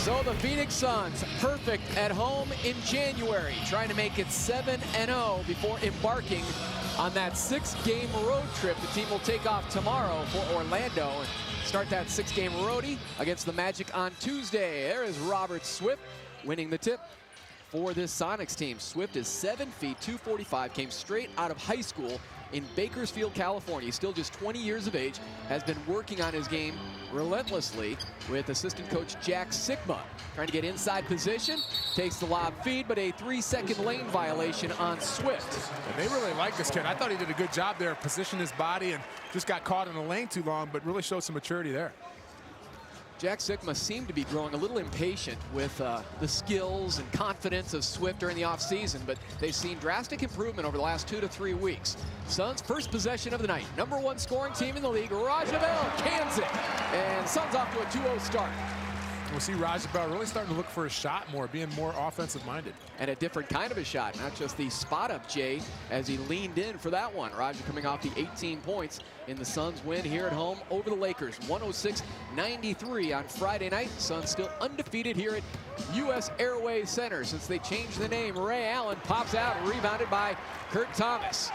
So the Phoenix Suns, perfect at home in January, trying to make it 7-0 before embarking on that 6-game road trip. The team will take off tomorrow for Orlando and start that 6-game roadie against the Magic on Tuesday. There is Robert Swift winning the tip for this Sonics team. Swift is 7 feet, 245, came straight out of high school in Bakersfield, California. He's still just 20 years of age, has been working on his game relentlessly with assistant coach Jack Sigma. Trying to get inside position, takes the lob feed, but a 3-second lane violation on Swift. And they really like this kid. I thought he did a good job there, positioned his body and just got caught in the lane too long, but really showed some maturity there. Jack Sigma seemed to be growing a little impatient with the skills and confidence of Swift during the offseason, but they've seen drastic improvement over the last 2 to 3 weeks. Suns first possession of the night. #1 scoring team in the league, Rajabel cans it. And Suns off to a 2-0 start. We'll see Rajabel really starting to look for a shot more, being more offensive-minded. And a different kind of a shot, not just the spot-up Jay, as he leaned in for that one. Raja coming off the 18 points in the Suns win here at home over the Lakers. 106-93 on Friday night. Suns still undefeated here at U.S. Airways Center since they changed the name. Ray Allen pops out, rebounded by Kurt Thomas.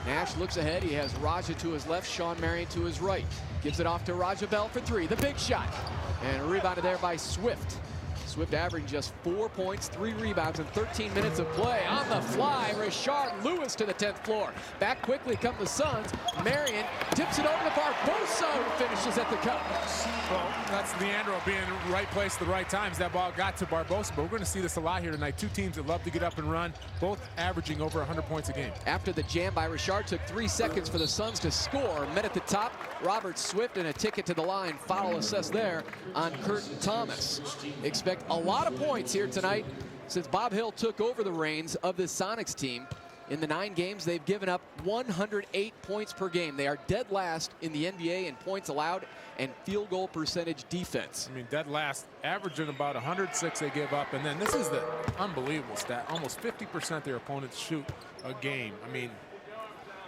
Nash looks ahead. He has Raja to his left, Sean Marion to his right. Gives it off to Rajabel for 3. The big shot. And rebounded there by Swift. Swift averaging just 4 points, 3 rebounds in 13 minutes of play. On the fly, Rashard Lewis to the 10th floor. Back quickly come the Suns. Marion tips it over to Barbosa, who finishes at the cup. Well, that's Leandro being in the right place at the right times. That ball got to Barbosa, but we're going to see this a lot here tonight. Two teams that love to get up and run, both averaging over 100 points a game. After the jam by Rashard, took 3 seconds for the Suns to score. Met at the top, Robert Swift, and a ticket to the line. Foul assessed there on Kurt Thomas. Expect a lot of points here tonight since Bob Hill took over the reins of this Sonics team. In the 9 games, they've given up 108 points per game. They are dead last in the NBA in points allowed and field goal percentage defense. I mean, dead last, averaging about 106 they give up. And then this is the unbelievable stat. Almost 50% their opponents shoot a game. I mean,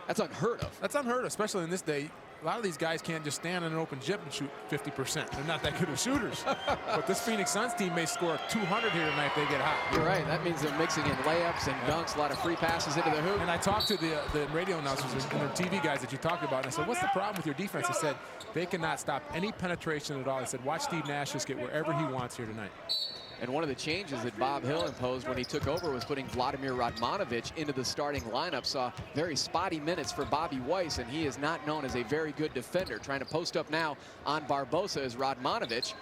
that's unheard of. That's unheard of, especially in this day. A lot of these guys can't just stand in an open gym and shoot 50%. They're not that good of shooters. But this Phoenix Suns team may score 200 here tonight if they get hot. You're right. That means they're mixing in layups and dunks, a lot of free passes into the hoop. And I talked to the radio announcers and their TV guys that you talked about, and I said, what's the problem with your defense? They said, they cannot stop any penetration at all. I said, watch Steve Nash just get wherever he wants here tonight. And one of the changes that Bob Hill imposed when he took over was putting Vladimir Radmanovic into the starting lineup. Saw very spotty minutes for Bobby Weiss, and he is not known as a very good defender. Trying to post up now on Barbosa is Radmanovic.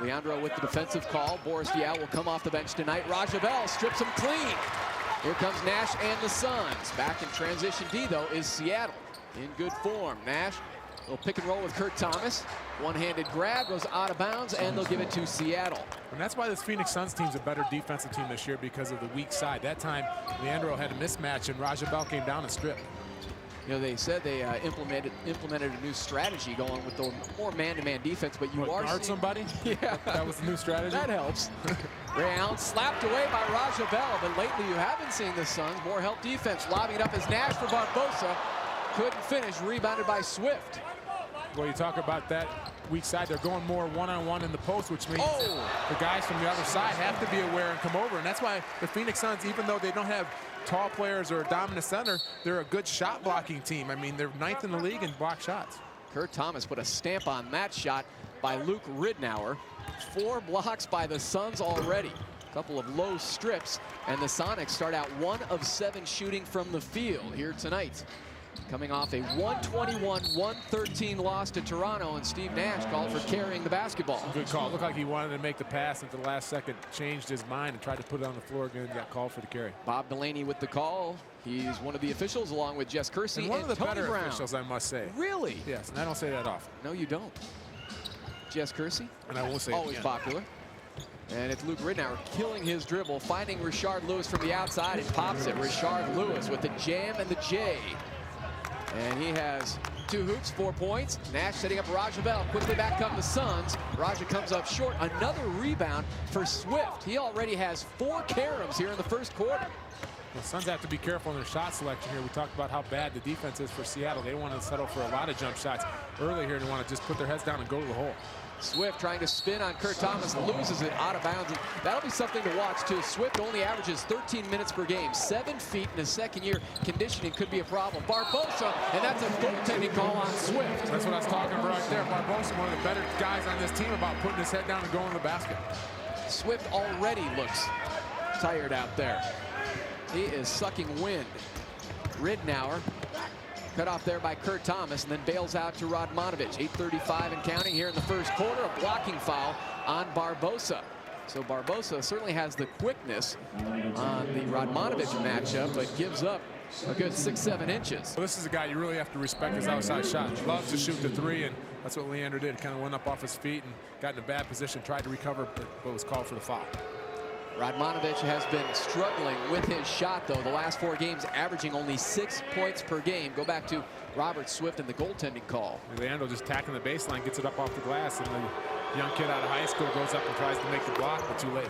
Leandro with the defensive call. Boris Diaw will come off the bench tonight. Rajabel strips him clean. Here comes Nash and the Suns. Back in transition D, though, is Seattle in good form. Nash will pick and roll with Kurt Thomas. One-handed grab goes out of bounds, and they'll give it to Seattle. And that's why this Phoenix Suns team's a better defensive team this year, because of the weak side. That time, Leandro had a mismatch, and Rajabel came down and stripped. You know, they said they implemented a new strategy going with the more man-to-man defense, but you are guard somebody? Yeah. That was the new strategy? That helps. Ray Allen slapped away by Rajabel, but lately you haven't seen the Suns. More help defense. Lobbing it up as Nash for Barbosa. Couldn't finish. Rebounded by Swift. Well, you talk about that weak side. They're going more one-on-one in the post, which means the guys from the other side have to be aware and come over. And that's why the Phoenix Suns, even though they don't have tall players or a dominant center, they're a good shot blocking team. I mean, they're 9th in the league in block shots. Kurt Thomas put a stamp on that shot by Luke Ridnour. 4 blocks by the Suns already. A couple of low strips, and the Sonics start out 1 of 7 shooting from the field here tonight. Coming off a 121-113 loss to Toronto, and Steve Nash called for carrying the basketball. Good call. Looked like he wanted to make the pass at the last second, changed his mind and tried to put it on the floor again and got called for the carry. Bob Delaney with the call. He's one of the officials along with Jess Kersey and one of the Tony better Brown. officials, I must say. Really? Yes, and I don't say that often. No, you don't. Jess Kersey? And I won't say always it again. Popular. And it's Luke Ridnour killing his dribble, finding Rashard Lewis from the outside and pops it. Rashard Lewis with the jam and the J. And he has 2 hoops, 4 points. Nash setting up Rajabel. Quickly back come the Suns. Raja comes up short. Another rebound for Swift. He already has 4 caroms here in the first quarter. The Suns have to be careful in their shot selection here. We talked about how bad the defense is for Seattle. They want to settle for a lot of jump shots early here. They want to just put their heads down and go to the hole. Swift trying to spin on Kurt Thomas, loses it out of bounds. And that'll be something to watch, too. Swift only averages 13 minutes per game. 7 feet in his second year. Conditioning could be a problem. Barbosa, and that's a goaltending call on Swift. That's what I was talking about right there. Barbosa, one of the better guys on this team about putting his head down and going in the basket. Swift already looks tired out there. He is sucking wind. Ridnour cut off there by Kurt Thomas and then bails out to Radmanovic. 8:35 and counting here in the first quarter. A blocking foul on Barbosa. So Barbosa certainly has the quickness on the Radmanovic matchup, but gives up a good 6-7 inches. Well, this is a guy you really have to respect his outside shot. He loves to shoot the three, and that's what Leander did. Kind of went up off his feet and got in a bad position, tried to recover, but was called for the foul. Radmanovic has been struggling with his shot, though. The last 4 games averaging only 6 points per game. Go back to Robert Swift and the goaltending call. Leandro just tacking the baseline, gets it up off the glass, and the young kid out of high school goes up and tries to make the block, but too late.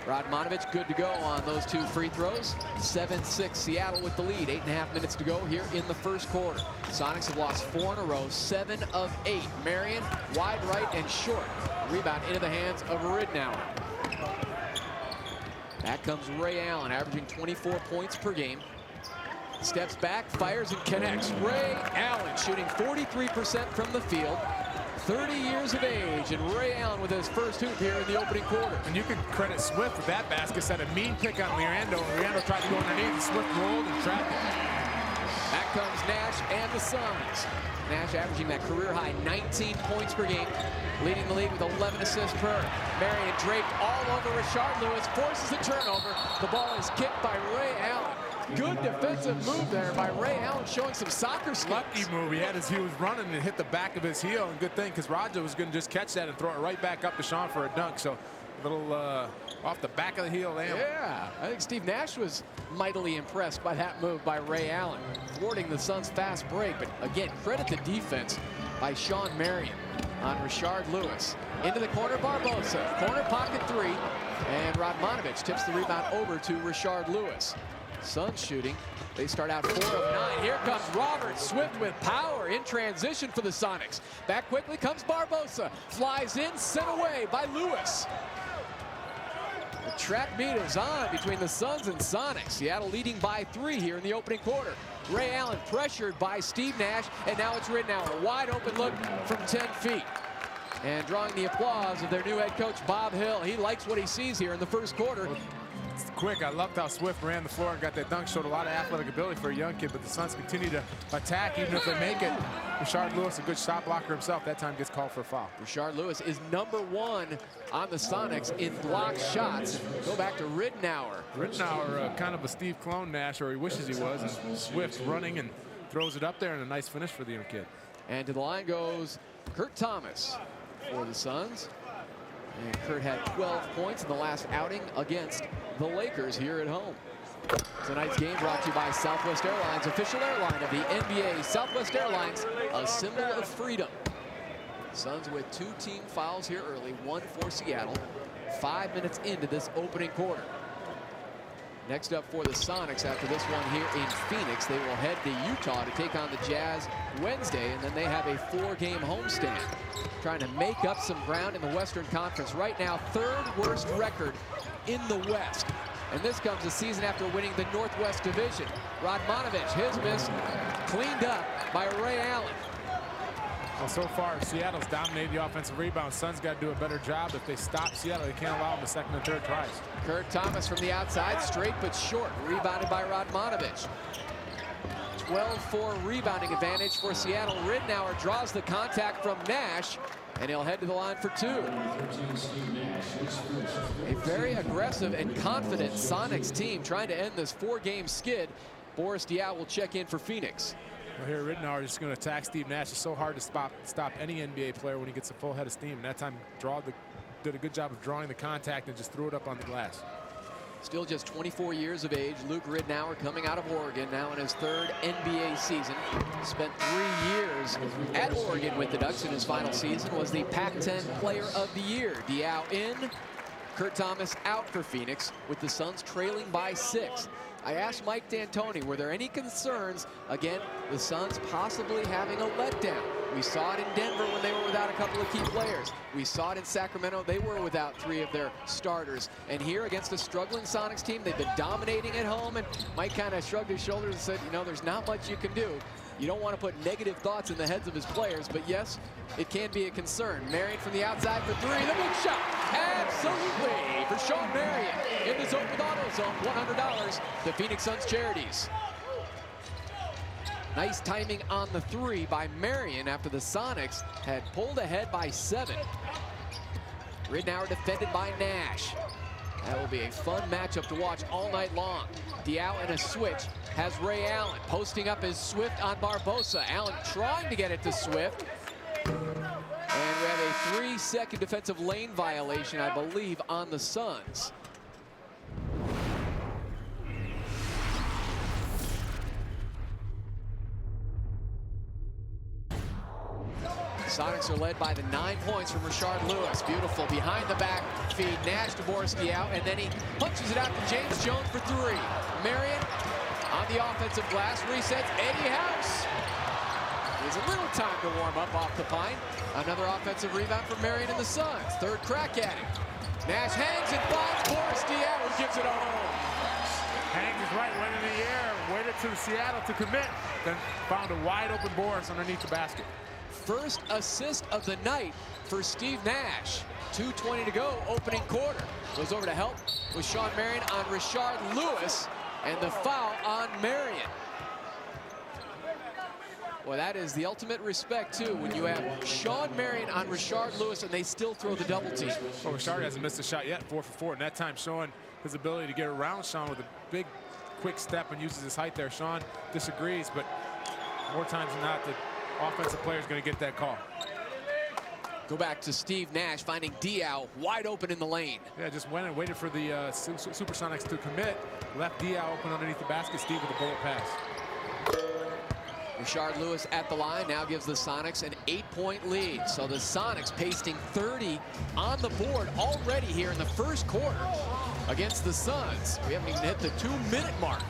Radmanovic good to go on those 2 free throws. 7-6 Seattle with the lead. 8.5 minutes to go here in the first quarter. Sonics have lost 4 in a row, 7 of 8. Marion wide right and short. Rebound into the hands of Ridnour. Back comes Ray Allen, averaging 24 points per game. Steps back, fires and connects. Ray Allen shooting 43% from the field. 30 years of age, and Ray Allen with his first hoop here in the opening quarter. And you can credit Swift with that basket. Set a mean pick on Leandro. Leandro tried to go underneath, and Swift rolled and trapped it. Back comes Nash and the Suns. Nash averaging that career-high 19 points per game, leading the league with 11 assists per. Marion draped all over Richard Lewis, forces a turnover. The ball is kicked by Ray Allen. Good defensive move there by Ray Allen, showing some soccer skills. Lucky move. He was running and hit the back of his heel, and good thing, because Roger was going to just catch that and throw it right back up to Sean for a dunk. So a little off the back of the heel. Yeah, I think Steve Nash was mightily impressed by that move by Ray Allen, thwarting the Suns' fast break. But again, credit the defense by Sean Marion on Richard Lewis. Into the corner, Barbosa. Corner pocket 3, and Radmanovic tips the rebound over to Richard Lewis. Suns shooting. They start out 4 of 9. Here comes Robert Swift with power in transition for the Sonics. Back quickly comes Barbosa. Flies in, sent away by Lewis. The track meet is on between the Suns and Sonics. Seattle leading by 3 here in the opening quarter. Ray Allen pressured by Steve Nash, and now it's Ridnour. A wide open look from 10 feet. And drawing the applause of their new head coach, Bob Hill. He likes what he sees here in the first quarter. It's quick. I loved how Swift ran the floor and got that dunk. Showed a lot of athletic ability for a young kid, but the Suns continue to attack even if they make it. Richard Lewis, a good shot blocker himself, that time gets called for a foul. Richard Lewis is #1 on the Sonics in blocked shots. Go back to Ridnour. Ridnour, kind of a Steve clone Nash, or he wishes he was. And Swift running and throws it up there, and a nice finish for the young kid. And to the line goes Kurt Thomas for the Suns. And Kurt had 12 points in the last outing against the Lakers here at home. Tonight's game brought to you by Southwest Airlines, official airline of the NBA. Southwest Airlines, a symbol of freedom. Suns with 2 team fouls here early, 1 for Seattle. 5 minutes into this opening quarter. Next up for the Sonics after this one here in Phoenix, they will head to Utah to take on the Jazz Wednesday, and then they have a 4-game homestand. Trying to make up some ground in the Western Conference. Right now, 3rd worst record in the West. And this comes a season after winning the Northwest Division. Radmanovic, his miss, cleaned up by Ray Allen. Well, so far, Seattle's dominated the offensive rebound. Suns got to do a better job. If they stop Seattle, they can't allow them the 2nd and 3rd tries. Kurt Thomas from the outside, straight but short, rebounded by Radmanovic. 12-4 rebounding advantage for Seattle. Ridnour draws the contact from Nash, and he'll head to the line for 2. A very aggressive and confident Sonics team trying to end this 4-game skid. Boris Diaw will check in for Phoenix. Well, here Ridnour is just going to attack Steve Nash. It's so hard to stop any NBA player when he gets a full head of steam. And that time, did a good job of drawing the contact and just threw it up on the glass. Still just 24 years of age, Luke Ridnour coming out of Oregon, now in his 3rd NBA season. Spent 3 years at Oregon with the Ducks in his final season, was the Pac-10 Player of the Year. Diaw in, Kurt Thomas out for Phoenix with the Suns trailing by 6. I asked Mike D'Antoni, were there any concerns, again, the Suns possibly having a letdown? We saw it in Denver when they were without a couple of key players. We saw it in Sacramento. They were without 3 of their starters. And here against a struggling Sonics team, they've been dominating at home. And Mike kind of shrugged his shoulders and said, you know, there's not much you can do. You don't want to put negative thoughts in the heads of his players, but yes, it can be a concern. Marion from the outside for 3, the big shot. Absolutely, for Sean Marion in the zone with AutoZone, $100 to Phoenix Suns Charities. Nice timing on the 3 by Marion after the Sonics had pulled ahead by 7. Ridnour defended by Nash. That will be a fun matchup to watch all night long. Diao in a switch has Ray Allen posting up as Swift on Barbosa. Allen trying to get it to Swift. And we have a 3-second defensive lane violation, I believe, on the Suns. Sonics are led by the 9 points from Rashard Lewis. Beautiful behind the back feed. Nash to Borski out, and then he punches it out to James Jones for 3. Marion on the offensive glass resets. Eddie House. There's a little time to warm up off the pine. Another offensive rebound for Marion and the Suns. 3rd crack at it. Nash hangs and finds Borski out, who gives it home. Hangs is right, went in the air, waited to Seattle to commit, then found a wide open Boris underneath the basket. First assist of the night for Steve Nash. 2:20 to go, opening quarter. Goes over to help with Sean Marion on Rashard Lewis, and the foul on Marion. Well, that is the ultimate respect, too, when you have Sean Marion on Rashard Lewis and they still throw the double team. Well, Rashard hasn't missed a shot yet, 4 for 4, and that time showing his ability to get around Sean with a big, quick step and uses his height there. Sean disagrees, but more times than not, the offensive player is going to get that call. Go back to Steve Nash finding Diao wide open in the lane. Yeah, just went and waited for the Supersonics to commit. Left Diao open underneath the basket. Steve with a bullet pass. Rashard Lewis at the line now gives the Sonics an 8-point lead. So the Sonics pasting 30 on the board already here in the first quarter against the Suns. We haven't even hit the 2-minute mark.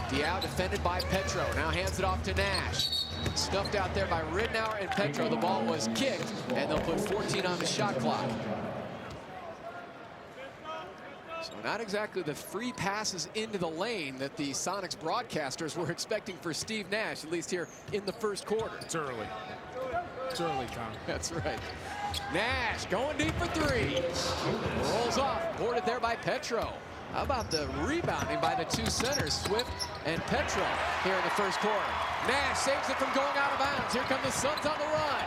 Diao defended by Petro. Now hands it off to Nash. Stuffed out there by Ridnour and Petro. The ball was kicked, and they'll put 14 on the shot clock. So not exactly the free passes into the lane that the Sonics broadcasters were expecting for Steve Nash, at least here in the first quarter. It's early. It's early, Tom. That's right. Nash going deep for 3. Rolls off, boarded there by Petro. How about the rebounding by the 2 centers, Swift and Petro, here in the first quarter. Nash saves it from going out of bounds. Here come the Suns on the run.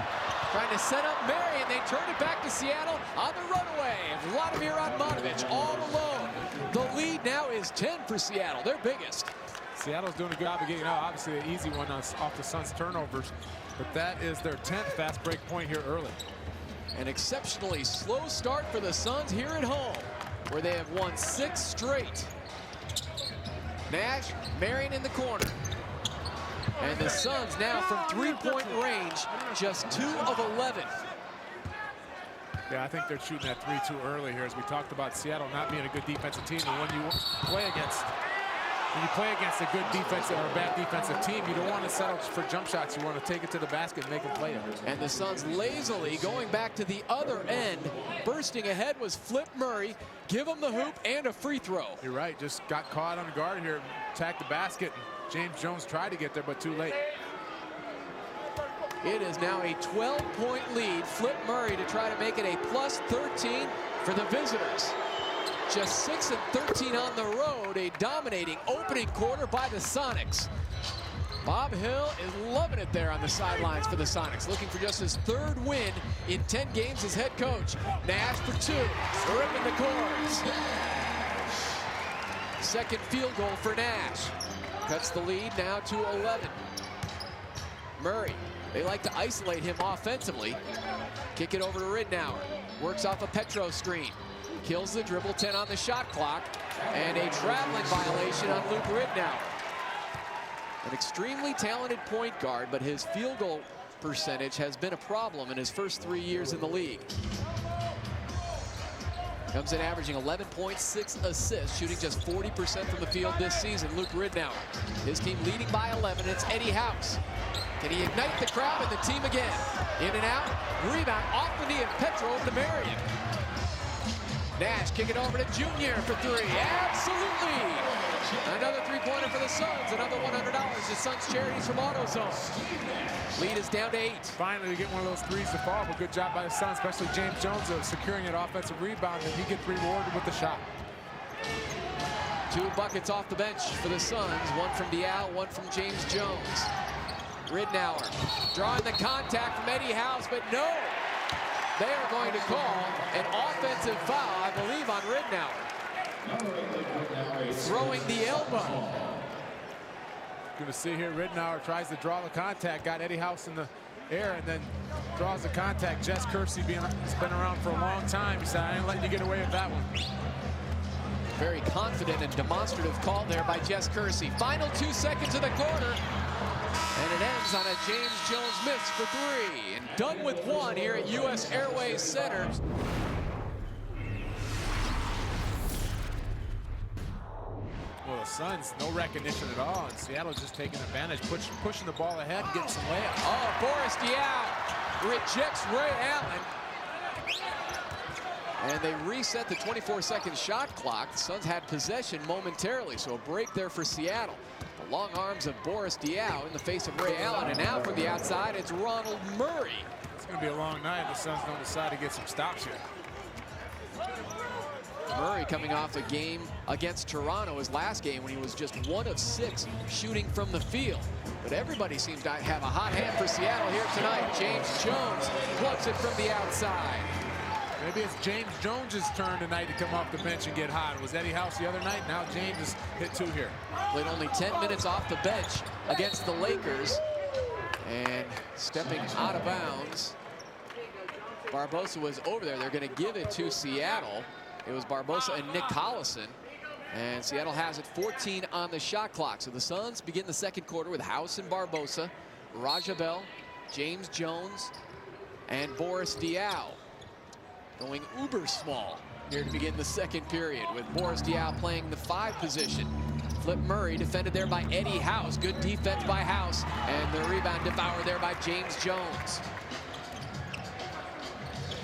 Trying to set up Marion. They turn it back to Seattle on the runaway. Vladimir Radmanovic all alone. The lead now is 10 for Seattle, their biggest. Seattle's doing a good job of getting out. Obviously, an easy one off the Suns' turnovers, but that is their 10th fast break point here early. An exceptionally slow start for the Suns here at home, where they have won 6 straight. Nash, Marion in the corner. And the Suns now from 3-point range, just 2 of 11. Yeah, I think they're shooting that 3 too early here, as we talked about Seattle not being a good defensive team. And when you play against a good defensive or a bad defensive team, you don't want to settle for jump shots. You want to take it to the basket and make them play it. And the Suns lazily going back to the other end. Bursting ahead was Flip Murray. Give him the hoop and a free throw. You're right, just got caught on guard here, attacked the basket. James Jones tried to get there, but too late. It is now a 12-point lead. Flip Murray to try to make it a plus 13 for the visitors. Just 6 and 13 on the road. A dominating opening quarter by the Sonics. Bob Hill is loving it there on the sidelines for the Sonics, looking for just his 3rd win in 10 games as head coach. Nash for 2, ripping the cords. Second field goal for Nash. Cuts the lead now to 11. Murray, they like to isolate him offensively. Kick it over to Ridnour. Works off a Petro screen. Kills the dribble, 10 on the shot clock. And a traveling violation on Luke Ridnour. An extremely talented point guard, but his field goal percentage has been a problem in his first 3 years in the league. Comes in averaging 11.6 assists, shooting just 40% from the field this season. Luke Ridnour, his team leading by 11. It's Eddie House. Can he ignite the crowd and the team again? In and out, rebound off the knee of Petro to Marion. Nash kick it over to Junior for three. Absolutely! Another three-pointer for the Suns. Another $100. The Suns charities from AutoZone. Lead is down to 8. Finally, we get one of those threes to fall, but good job by the Suns, especially James Jones of securing an offensive rebound, and he gets rewarded with the shot. 2 buckets off the bench for the Suns. One from Dial, one from James Jones. Ridnour drawing the contact from Eddie House, but no! They are going to call an offensive foul, I believe, on Ridnour. Throwing the elbow. Good to see here, Ridnour tries to draw the contact, got Eddie House in the air, and then draws the contact. Jess Kersey has been around for a long time. He said, I ain't letting you get away with that one. Very confident and demonstrative call there by Jess Kersey. Final 2 seconds of the quarter. And it ends on a James Jones miss for 3. And done with 1 here at US Airways Center. Well, the Suns, no recognition at all, and Seattle just taking advantage, pushing the ball ahead and getting some layups. Oh, Boris Diaw rejects Ray Allen. And they reset the 24-second shot clock. The Suns had possession momentarily, so a break there for Seattle. The long arms of Boris Diaw in the face of Ray Allen, and now from the outside, it's Ronald Murray. It's going to be a long night if the Suns don't decide to get some stops here. Murray coming off a game against Toronto, his last game, when he was just 1 of 6 shooting from the field. But everybody seems to have a hot hand for Seattle here tonight. James Jones plugs it from the outside. Maybe it's James Jones's turn tonight to come off the bench and get hot. It was Eddie House the other night. Now James has hit 2 here. Played only 10 minutes off the bench against the Lakers. And stepping out of bounds, Barbosa was over there. They're going to give it to Seattle. It was Barbosa and Nick Collison. And Seattle has it 14 on the shot clock. So the Suns begin the second quarter with House and Barbosa, Raja Bell, James Jones, and Boris Diaw. Going uber small here to begin the second period, with Boris Diaw playing the 5 position. Flip Murray defended there by Eddie House. Good defense by House, and the rebound devoured there by James Jones.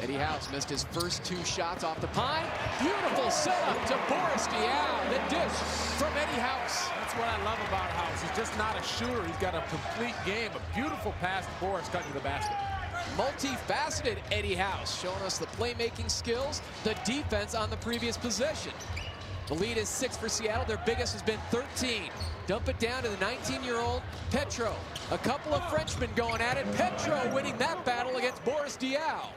Eddie House missed his first 2 shots off the pine. Beautiful setup to Boris Diaw. The dish from Eddie House. That's what I love about House. He's just not a shooter. He's got a complete game. A beautiful pass to Boris cutting to the basket. Multifaceted Eddie House, showing us the playmaking skills, the defense on the previous possession. The lead is 6 for Seattle. Their biggest has been 13. Dump it down to the 19-year-old Petro. A couple of Frenchmen going at it. Petro winning that battle against Boris Diaw.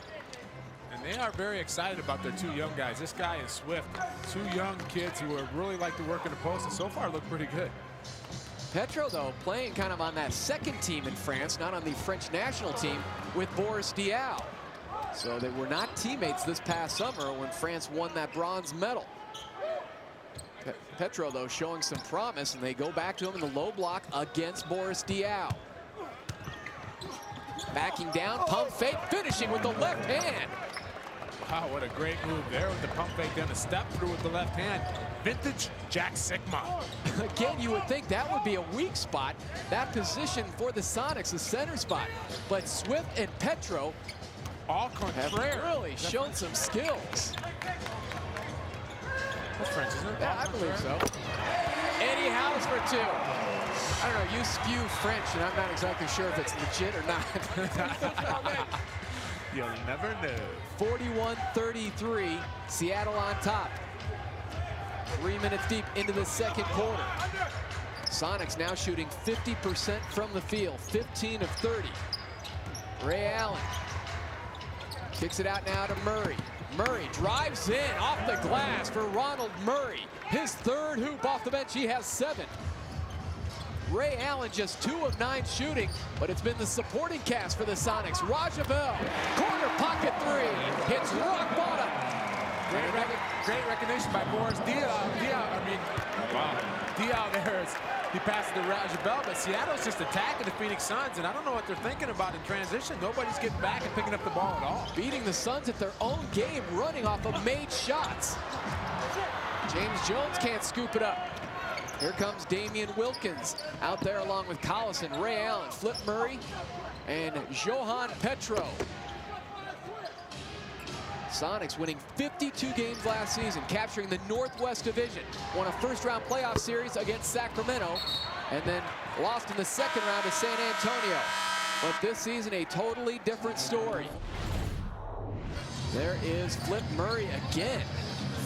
And they are very excited about their 2 young guys. This guy is Swift. 2 young kids who really like to work in the post, and so far look pretty good. Petro, though, playing kind of on that second team in France, not on the French national team, with Boris Diaw. So they were not teammates this past summer when France won that bronze medal. Petro, though, showing some promise, and they go back to him in the low block against Boris Diaw. Backing down, pump fake, finishing with the left hand. Wow, what a great move there with the pump fake, then a step through with the left hand. Vintage Jack Sigma. Again, you would think that would be a weak spot, that position for the Sonics, the center spot. But Swift and Petro all have really shown some skills. That's French, isn't it? Yeah, I believe so. Eddie House for 2. I don't know, you spew French, and I'm not exactly sure if it's legit or not. You'll never know. 41-33, Seattle on top. 3 minutes deep into the second quarter. Sonics now shooting 50% from the field, 15 of 30. Ray Allen kicks it out now to Murray. Murray drives in off the glass for Ronald Murray. His 3rd hoop off the bench, he has 7. Ray Allen just 2 of 9 shooting, but it's been the supporting cast for the Sonics. Raja Bell, corner pocket 3, hits rock bottom. Great recognition by Boris Diaw. I mean, wow. Diaw there as he passes to Rajabel, but Seattle's just attacking the Phoenix Suns, and I don't know what they're thinking about in transition. Nobody's getting back and picking up the ball at all. Beating the Suns at their own game, running off of made shots. James Jones can't scoop it up. Here comes Damian Wilkins out there along with Collison, Ray Allen, Flip Murray, and Johan Petro. Sonics winning 52 games last season, capturing the Northwest Division. Won a first-round playoff series against Sacramento, and then lost in the second round to San Antonio. But this season, a totally different story. There is Flip Murray again.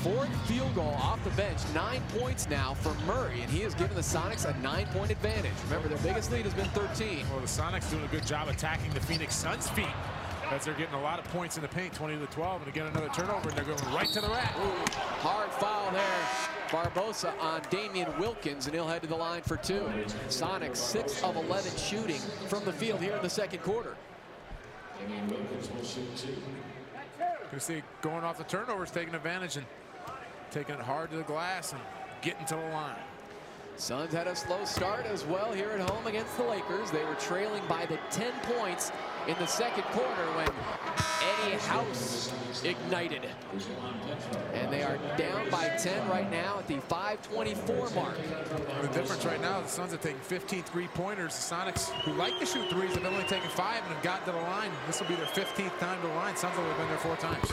Fourth field goal off the bench, 9 points now for Murray, and he has given the Sonics a 9-point advantage. Remember, their biggest lead has been 13. Well, the Sonics doing a good job attacking the Phoenix Suns' feet, as they're getting a lot of points in the paint, 20-12, and again another turnover, and they're going right to the rack. Ooh, hard foul there. Barbosa on Damian Wilkins, and he'll head to the line for 2. Sonics 6 of 11 shooting from the field here in the second quarter. You see, going off the turnovers, taking advantage and taking it hard to the glass and getting to the line. Suns had a slow start as well here at home against the Lakers. They were trailing by the 10 points in the second quarter when Eddie House ignited. And they are down by 10 right now at the 5:24 mark. The difference right now, the Suns are taking 15 three-pointers. The Sonics, who like to shoot threes, have only taken 5 and have gotten to the line. This will be their 15th time to the line. Suns will have been there 4 times.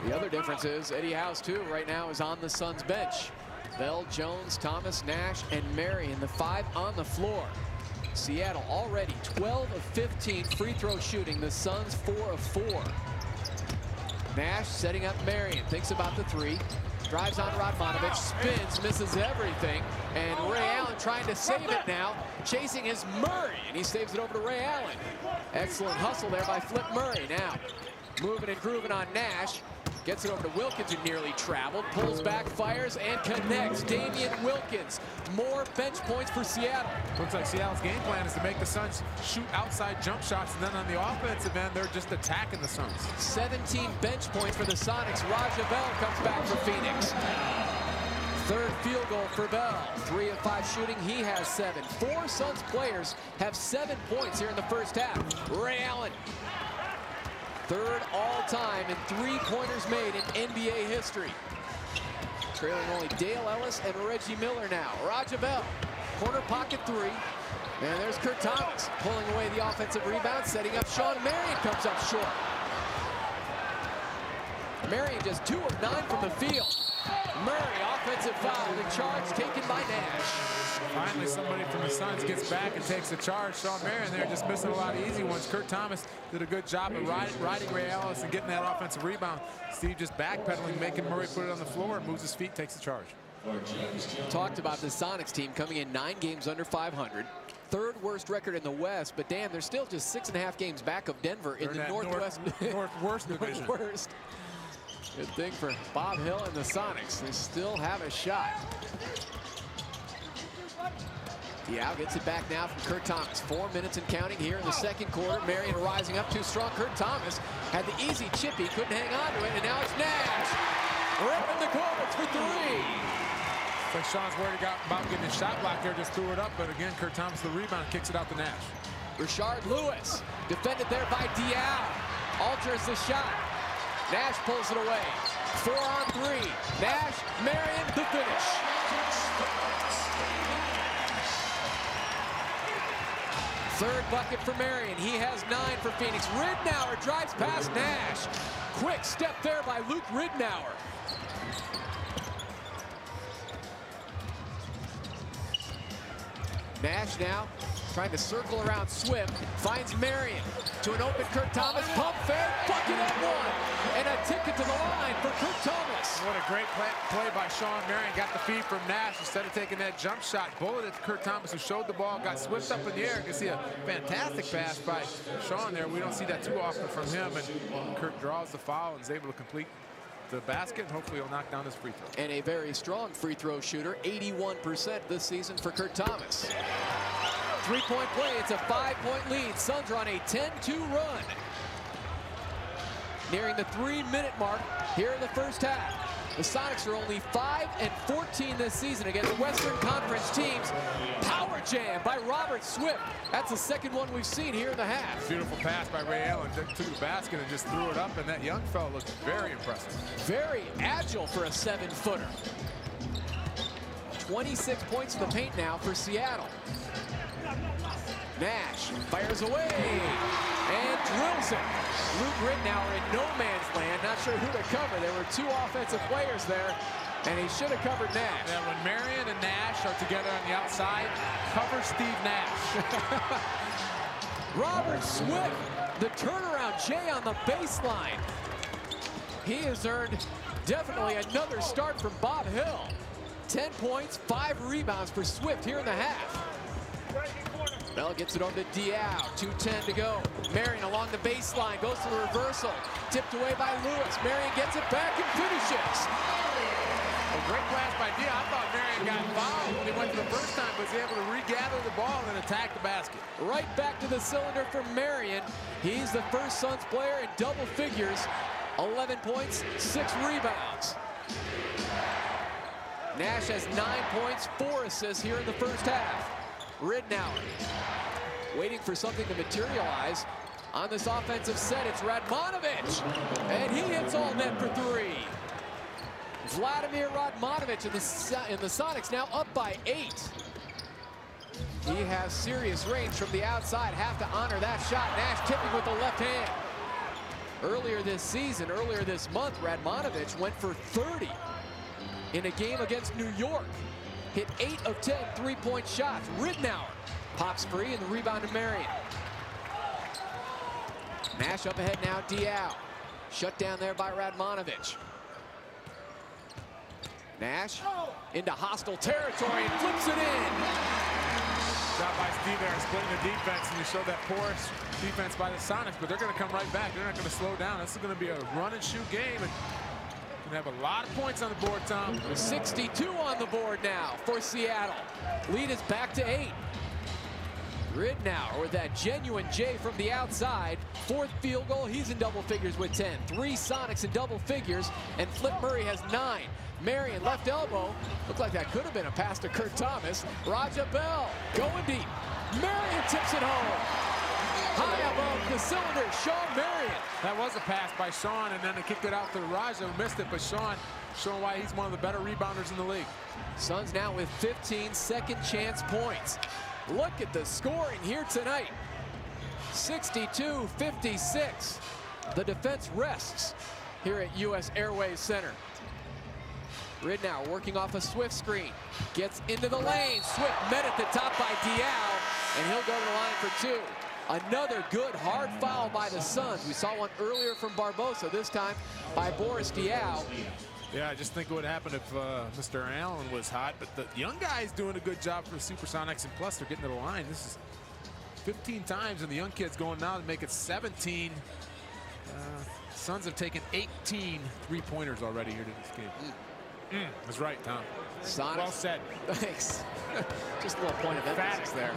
The other difference is Eddie House, too, right now is on the Suns bench. Bell, Jones, Thomas, Nash, and Marion, the 5 on the floor. Seattle already 12 of 15 free throw shooting. The Suns 4 of 4. Nash setting up Marion, thinks about the 3. Drives on Radmanovic, spins, misses everything. And Ray Allen trying to save it now. Chasing is Murray, and he saves it over to Ray Allen. Excellent hustle there by Flip Murray. Now moving and grooving on Nash. Gets it over to Wilkins, who nearly traveled. Pulls back, fires, and connects. Damian Wilkins. More bench points for Seattle. Looks like Seattle's game plan is to make the Suns shoot outside jump shots, and then on the offensive end, they're just attacking the Suns. 17 bench points for the Sonics. Rajabel comes back for Phoenix. Third field goal for Bell. 3 of 5 shooting. He has 7. 4 Suns players have 7 points here in the first half. Ray Allen. Third all-time in 3-pointers made in NBA history. Trailing only Dale Ellis and Reggie Miller now. Rajabel, corner pocket 3. And there's Kurt Thomas pulling away the offensive rebound, setting up Sean Marion, comes up short. Marion just 2 of 9 from the field. Murray, offensive foul, the charge taken by Nash. Finally, somebody from the Suns gets back and takes the charge. Sean Marion there just missing a lot of easy ones. Kurt Thomas did a good job of riding Ray Ellis and getting that offensive rebound. Steve just backpedaling, making Murray put it on the floor, moves his feet, takes the charge. Talked about the Sonics team coming in 9 games under 500. Third worst record in the West, but damn, they're still just 6.5 games back of Denver in the Northwest. Northwest division. Northwest. Good thing for Bob Hill and the Sonics. They still have a shot. Diaw gets it back now from Kurt Thomas. 4 minutes and counting here in the second quarter. Marion rising up too strong. Kurt Thomas had the easy chip. He couldn't hang on to it, and now it's Nash. Right in the corner for 3. So Sean's worried about getting his shot block there, just threw it up, but again, Kurt Thomas, the rebound, kicks it out to Nash. Rashard Lewis, defended there by Diaw. Alters the shot. Nash pulls it away. 4 on 3. Nash, Marion, the finish. Third bucket for Marion. He has 9 for Phoenix. Ridnour drives past Nash. Quick step there by Luke Ridnour. Nash now trying to circle around Swift. Finds Marion to an open Kurt Thomas. Pump fake, bucket at 1. And a ticket to the line for Kurt Thomas. What a great play by Sean Marion. Got the feed from Nash instead of taking that jump shot. Bulleted Kurt Thomas, who showed the ball, got Swift up in the air. You can see a fantastic pass by Sean there. We don't see that too often from him. And Kurt draws the foul and is able to complete the basket, and hopefully he'll knock down his free throw. And a very strong free throw shooter, 81% this season for Kurt Thomas. 3-point play, it's a 5-point lead. Suns are on a 10-2 run. Nearing the 3-minute mark here in the first half. The Sonics are only 5-14 this season against Western Conference teams. Power jam by Robert Swift. That's the second one we've seen here in the half. Beautiful pass by Ray Allen. Took the basket and just threw it up, and that young fellow looked very impressive. Very agile for a 7-footer. 26 points in the paint now for Seattle. Nash fires away and drills it. Luke Rittenauer in no man's land, not sure who to cover. There were two offensive players there, and he should have covered Nash. Yeah, when Marion and Nash are together on the outside, cover Steve Nash. Robert Swift, the turnaround Jay on the baseline. He has earned definitely another start from Bob Hill. 10 points, 5 rebounds for Swift here in the half. Bell gets it over to Diao, 2:10 to go. Marion along the baseline, goes to the reversal. Tipped away by Lewis. Marion gets it back and finishes. A great pass by Diao. I thought Marion got fouled when he went to the first time, but was able to regather the ball and attack the basket. Right back to the cylinder for Marion. He's the first Suns player in double figures. 11 points, 6 rebounds. Nash has 9 points, 4 assists here in the first half. Rittenauer waiting for something to materialize on this offensive set. It's Radmanovic, and he hits all net for 3. Vladimir Radmanovic in the Sonics now up by 8. He has serious range from the outside. Have to honor that shot. Nash tipping with the left hand. Earlier this season, earlier this month, Radmanovic went for 30 in a game against New York. Hit 8 of 10 3-point shots. Rittenauer pops free, and the rebound to Marion. Nash up ahead now, Diao. Shut down there by Radmanovic. Nash into hostile territory and flips it in. Shot by Steve there, splitting the defense, and you show that porous defense by the Sonics, but they're going to come right back. They're not going to slow down. This is going to be a run-and-shoot game. And have a lot of points on the board, Tom. 62 on the board now for Seattle. Lead is back to 8. Rittenauer with that genuine J from the outside. 4th field goal. He's in double figures with 10. 3 Sonics in double figures, and Flip Murray has 9. Marion left elbow. Looked like that could have been a pass to Kurt Thomas. Raja Bell going deep. Marion tips it home. High above the cylinder, Sean Marion. That was a pass by Sean, and then they kicked it out to Raja, who missed it, but Sean showing why he's one of the better rebounders in the league. Suns now with 15 second chance points. Look at the scoring here tonight. 62-56. The defense rests here at US Airways Center. Rittenauer working off a Swift screen. Gets into the lane. Swift met at the top by Diao, and he'll go to the line for 2. Another good hard foul by the Suns. We saw one earlier from Barbosa, this time by Boris Diao. Yeah, I just think what would happen if Mr. Allen was hot, but the young guy's doing a good job for the Supersonics, and plus they're getting to the line. This is 15 times, and the young kid's going now to make it 17. Suns have taken 18 3-pointers already here to this game. That's right, Tom. Sonics. Well said. Thanks. Just a little point of emphasis there.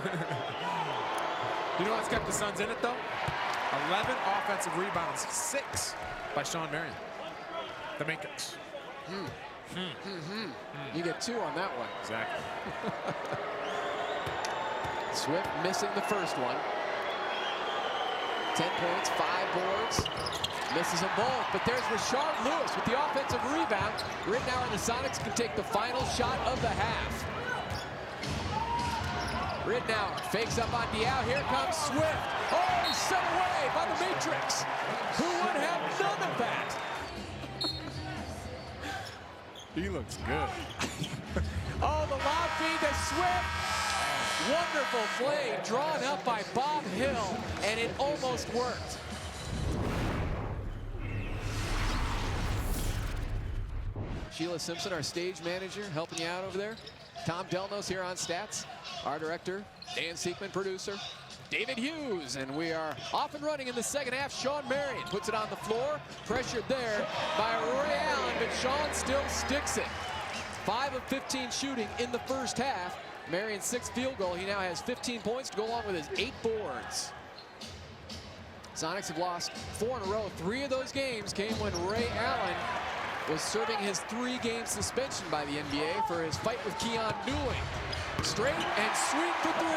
You know what's kept the Suns in it, though? 11 offensive rebounds, 6 by Sean Marion. The Matrix. You get 2 on that one. Exactly. Swift missing the first one. 10 points, 5 boards. Misses them both, but there's Rashard Lewis with the offensive rebound. Rittenauer and the Sonics can take the final shot of the half. Rittenauer fakes up on Diao. Here comes Swift. Oh, he's set away by the Matrix. Who would have none of that? He looks good. Oh, the lob feed to Swift. Wonderful play drawn up by Bob Hill, and it almost worked. Sheila Simpson, our stage manager, helping you out over there. Tom Delnos here on stats. Our director, Dan Seekman, producer, David Hughes. And we are off and running in the second half. Sean Marion puts it on the floor. Pressured there by Ray Allen, but Sean still sticks it. 5 of 15 shooting in the first half. Marion's 6th field goal. He now has 15 points to go along with his 8 boards. Sonics have lost 4 in a row. 3 of those games came when Ray Allen was serving his 3-game suspension by the NBA for his fight with Keon Newling. Straight and sweet for 3.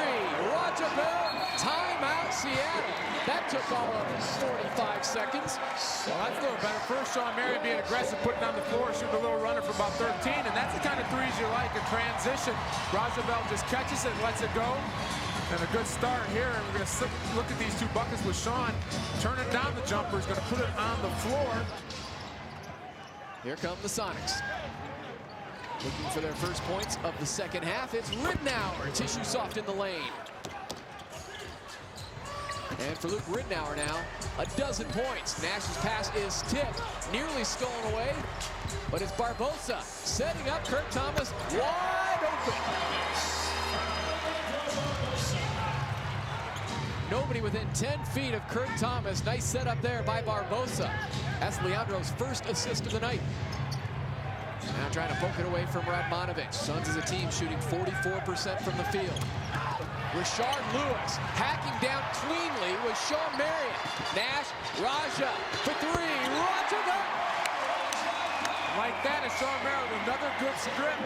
Raja Bell, timeout Seattle. That took all of 45 seconds. Well, that's a little better. First, Sean Marion being aggressive, putting on the floor, shooting a little runner for about 13, and that's the kind of threes you like in transition. Raja Bell just catches it and lets it go. And a good start here. And we're going to look at these 2 buckets with Sean. Turning down the jumper, he's going to put it on the floor. Here come the Sonics. Looking for their first points of the second half. It's Ridnour, tissue soft in the lane. And for Luke Ridnour now, a dozen points. Nash's pass is tipped, nearly stolen away, but it's Barbosa setting up Kurt Thomas wide open. Nobody within 10 feet of Kurt Thomas. Nice setup there by Barbosa. That's Leandro's first assist of the night. Now trying to poke it away from Radmanovic. Suns as a team shooting 44% from the field. Rashard Lewis hacking down cleanly with Sean Marion. Nash, Raja for 3. Raja back. Like that is Sean Marion with another good strip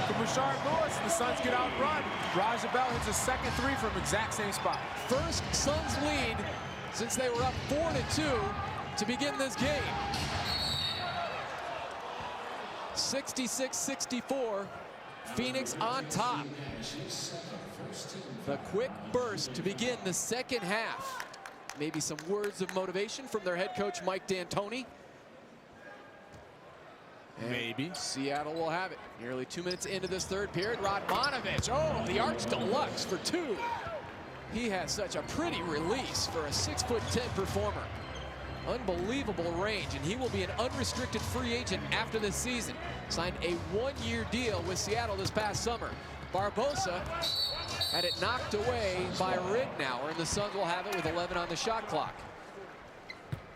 from Rashard Lewis. The Suns get outrun. Raja Bell hits a second 3 from exact same spot. First Suns lead since they were up 4-2 to begin this game. 66-64, Phoenix on top. The quick burst to begin the second half. Maybe some words of motivation from their head coach, Mike D'Antoni. And maybe Seattle will have it. Nearly 2 minutes into this third period. Radmanovic, oh, the arch deluxe for 2. He has such a pretty release for a 6'10" performer. Unbelievable range, and he will be an unrestricted free agent after this season. Signed a 1-year deal with Seattle this past summer. Barbosa had it knocked away by Ridnour, and the Suns will have it with 11 on the shot clock.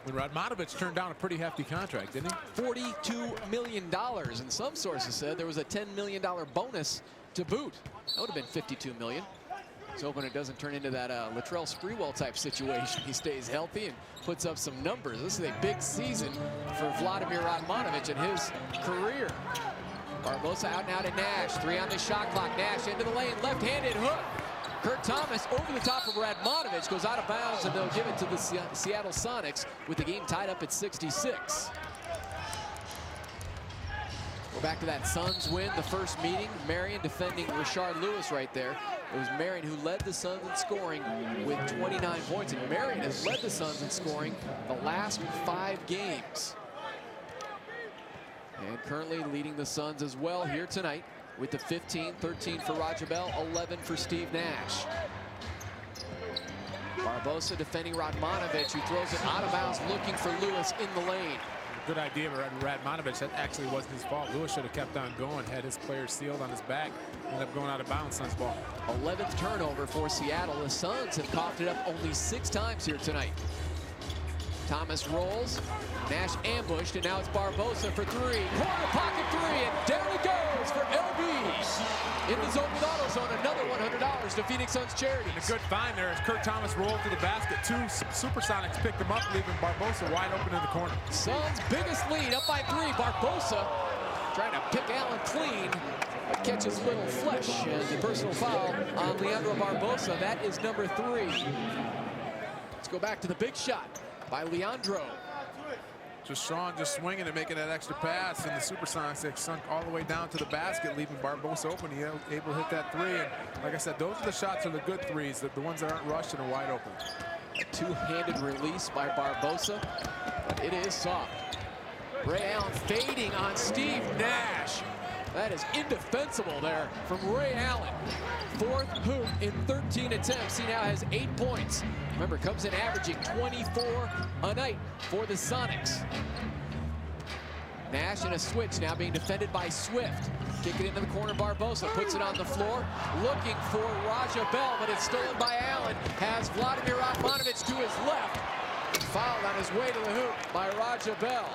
When Radmanovic turned down a pretty hefty contract, didn't he? $42 million, and some sources said there was a $10 million bonus to boot. That would have been $52 million. Let's hoping it doesn't turn into that Latrell Sprewell type situation. He stays healthy and puts up some numbers. This is a big season for Vladimir Radmanovic in his career. Barbosa out now to Nash. 3 on the shot clock. Nash into the lane, left-handed hook. Kurt Thomas over the top of Radmanovic, goes out of bounds, and they'll give it to the Seattle Sonics with the game tied up at 66. We're back to that Suns win, the first meeting. Marion defending Rashard Lewis right there. It was Marion who led the Suns in scoring with 29 points, and Marion has led the Suns in scoring the last 5 games. And currently leading the Suns as well here tonight with the 15, 13 for Raja Bell, 11 for Steve Nash. Barbosa defending Radmanovic, who throws it out of bounds, looking for Lewis in the lane. Good idea by Radmanovic. That actually wasn't his fault. Lewis should have kept on going, had his players sealed on his back, ended up going out of bounds. Suns ball. 11th turnover for Seattle. The Suns have coughed it up only 6 times here tonight. Thomas rolls, Nash ambushed, and now it's Barbosa for 3. Corner pocket 3, and down it goes for LB. In the zone with AutoZone, another $100 to Phoenix Suns Charities. And a good find there as Kurt Thomas rolled to the basket. 2 Supersonics picked him up, leaving Barbosa wide open in the corner. Suns' biggest lead, up by 3. Barbosa trying to pick Allen clean, but catches little flesh. And the personal foul on Leandro Barbosa. That is number 3. Let's go back to the big shot by Leandro. Just Sean just swinging and making that extra pass, and the Supersonics, they sunk all the way down to the basket, leaving Barbosa open. He able to hit that 3, and like I said, those are the shots are the good threes, the ones that aren't rushed and are wide open. A 2-handed release by Barbosa, but it is soft. Ray Allen fading on Steve Nash. That is indefensible there from Ray Allen. 4th hoop in 13 attempts. He now has 8 points. Remember, comes in averaging 24 a night for the Sonics. Nash in a switch now being defended by Swift. Kick it into the corner, Barbosa puts it on the floor. Looking for Raja Bell, but it's stolen by Allen. Has Vladimir Radmanovic to his left. Fouled on his way to the hoop by Raja Bell.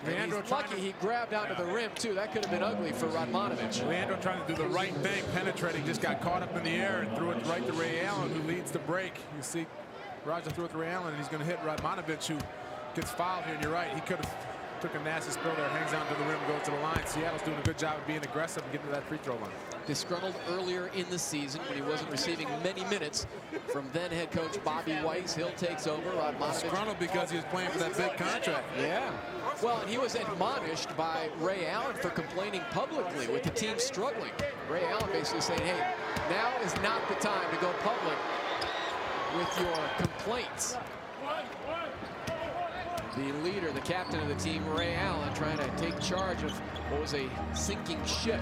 Leandro he's lucky he grabbed onto the rim, too. That could have been ugly for Radmanovic. Leandro trying to do the right thing, penetrating, just got caught up in the air and threw it right to Ray Allen, who leads the break. You see Raja threw it to Ray Allen, and he's going to hit Radmanovic, who gets fouled here, and you're right. He could have took a nasty spill there, hangs on to the rim, goes to the line. Seattle's doing a good job of being aggressive and getting to that free throw line. Disgruntled earlier in the season when he wasn't receiving many minutes from then head coach Bobby Weiss. Hill takes over. Disgruntled because he was playing for that big contract. Yeah. Well, and he was admonished by Ray Allen for complaining publicly with the team struggling. Ray Allen basically saying, hey, now is not the time to go public with your complaints. The leader, the captain of the team, Ray Allen, trying to take charge of what was a sinking ship.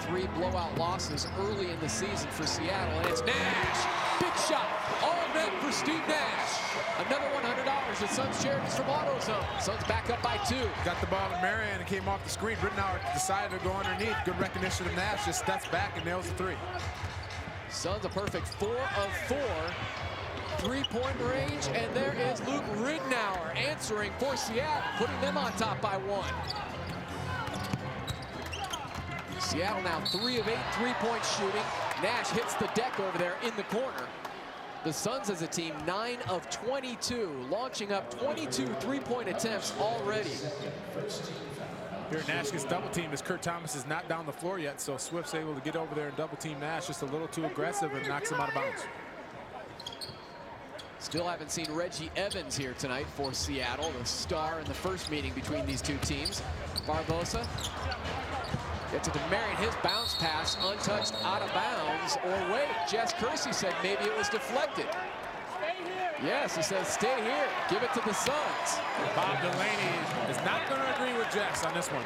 3 blowout losses early in the season for Seattle, and it's Nash. Big shot, all net for Steve Nash. Another $100 at Suns Charities from AutoZone. Suns back up by 2. Got the ball to Marion and came off the screen. Rittenauer decided to go underneath. Good recognition of Nash, just steps back and nails the 3. Suns a perfect 4 of 4. 3-point range, and there is Luke Rittenauer answering for Seattle, putting them on top by 1. Seattle now 3 of 8 3-point shooting. Nash hits the deck over there in the corner. The Suns as a team 9 of 22, launching up 22 3-point attempts already. Here Nash gets double teamed as Kurt Thomas is not down the floor yet, so Swift's able to get over there and double team Nash just a little too aggressive and knocks him out of bounds. Still haven't seen Reggie Evans here tonight for Seattle, the star in the first meeting between these two teams. Barbosa gets it to Marion, his bounce pass untouched out of bounds, or wait, Jess Kersey said maybe it was deflected. Yes, he says stay here, give it to the Suns. Bob Delaney is not going to agree with Jess on this one.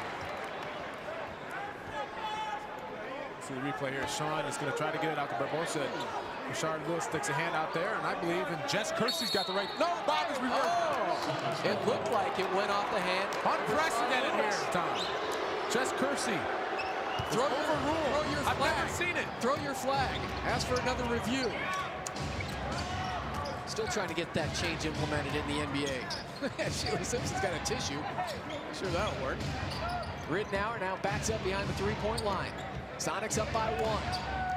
See the replay here. Sean is going to try to get it out to Barbosa. Rashard Lewis sticks a hand out there, and I believe, and Jess Kersey's got the right. No, Bob is reversed. Oh, it looked like it went off the hand. Unprecedented here, Tom. Jess Kersey. Throw your flag. I've never seen it. Throw your flag. Ask for another review. Still trying to get that change implemented in the NBA. Sheila Simpson's got a tissue. Sure that'll work. Rittenauer now backs up behind the 3-point line. Sonics up by 1.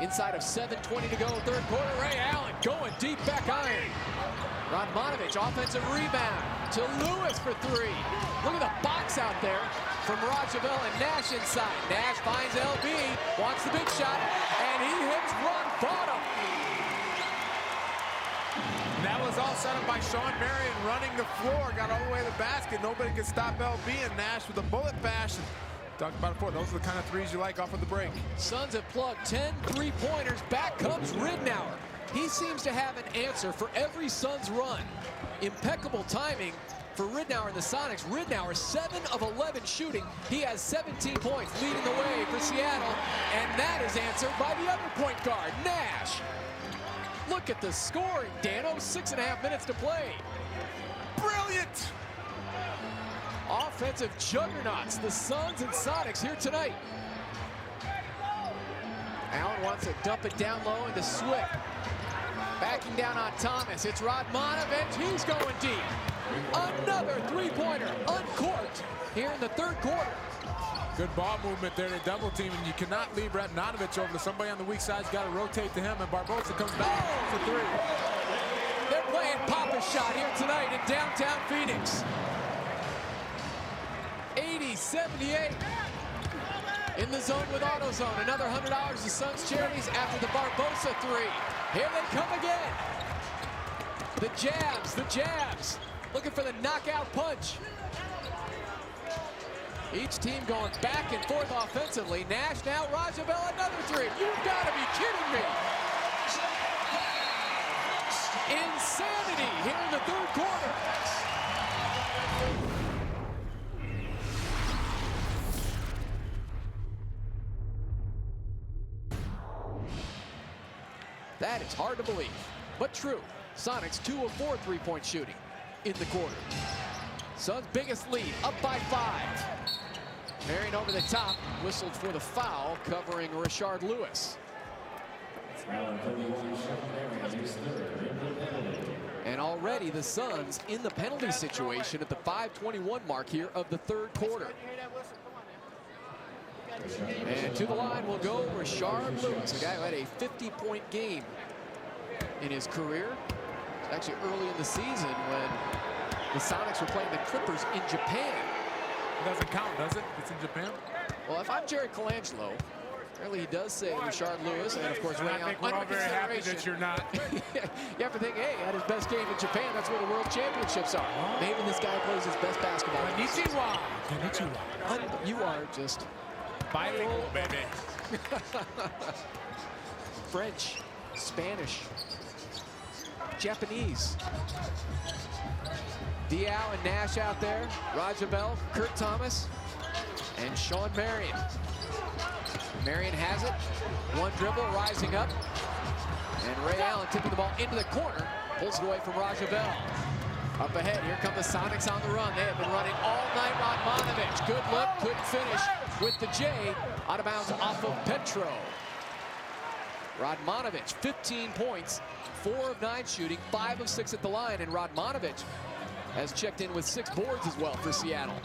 Inside of 7:20 to go, third quarter. Ray Allen going deep back iron. Radmanovich, offensive rebound to Lewis for 3. Look at the box out there from Rajavel and Nash inside. Nash finds LB, wants the big shot, and he hits rock bottom. And that was all set up by Sean Marion running the floor, got all the way to the basket. Nobody could stop LB, and Nash with a bullet bash. Talked about it before. Those are the kind of threes you like off of the break. Suns have plugged 10 3-pointers. Back comes Rittenauer. He seems to have an answer for every Suns run. Impeccable timing for Rittenauer and the Sonics. Rittenauer 7 of 11 shooting. He has 17 points, leading the way for Seattle, and that is answered by the other point guard, Nash. Look at the scoring, Dano. 6.5 minutes to play. Brilliant! Offensive juggernauts, the Suns and Sonics here tonight. Allen wants to dump it down low into Swift. Backing down on Thomas. It's Radmanovich. He's going deep. Another 3-pointer uncorked here in the third quarter. Good ball movement there to double team, and you cannot leave Radmanovich over to somebody on the weak side. Got to rotate to him, and Barbosa comes back for 3. They're playing Papa's shot here tonight in downtown Phoenix. 80-78 in the zone with AutoZone. Another $100 to Suns Charities after the Barbosa 3. Here they come again. The jabs. Looking for the knockout punch. Each team going back and forth offensively. Nash now, Rajavel, another 3. You've got to be kidding me. Insanity here in the third quarter. That is hard to believe, but true. Sonics 2 of 4 3-point shooting in the quarter. Suns' biggest lead, up by 5. Marion over the top, whistled for the foul, covering Rashard Lewis. And already the Suns in the penalty situation at the 5:21 mark here of the third quarter. And to the line will go Rashard Lewis, a guy who had a 50-point game in his career. actually early in the season when the Sonics were playing the Clippers in Japan. It doesn't count, does it? It's in Japan? Well, if I'm Jerry Colangelo, apparently he does say Rashard Lewis, and of course Ray Allen. I think we're all very happy that you're not. You have to think, hey, he had his best game in Japan. That's where the World Championships are. Maybe this guy plays his best basketball. Konnichiwa. You are just bilingual, baby. French, Spanish, Japanese. Diao and Nash out there. Raja Bell, Kurt Thomas, and Sean Marion. Marion has it. One dribble, rising up. And Ray Allen tipping the ball into the corner. Pulls it away from Raja Bell. Up ahead, here come the Sonics on the run. They have been running all night. Radmanovic, good look, couldn't finish with the J. Out of bounds off of Petro. Radmanovic, 15 points, 4 of 9 shooting, 5 of 6 at the line. And Radmanovic has checked in with 6 boards as well for Seattle.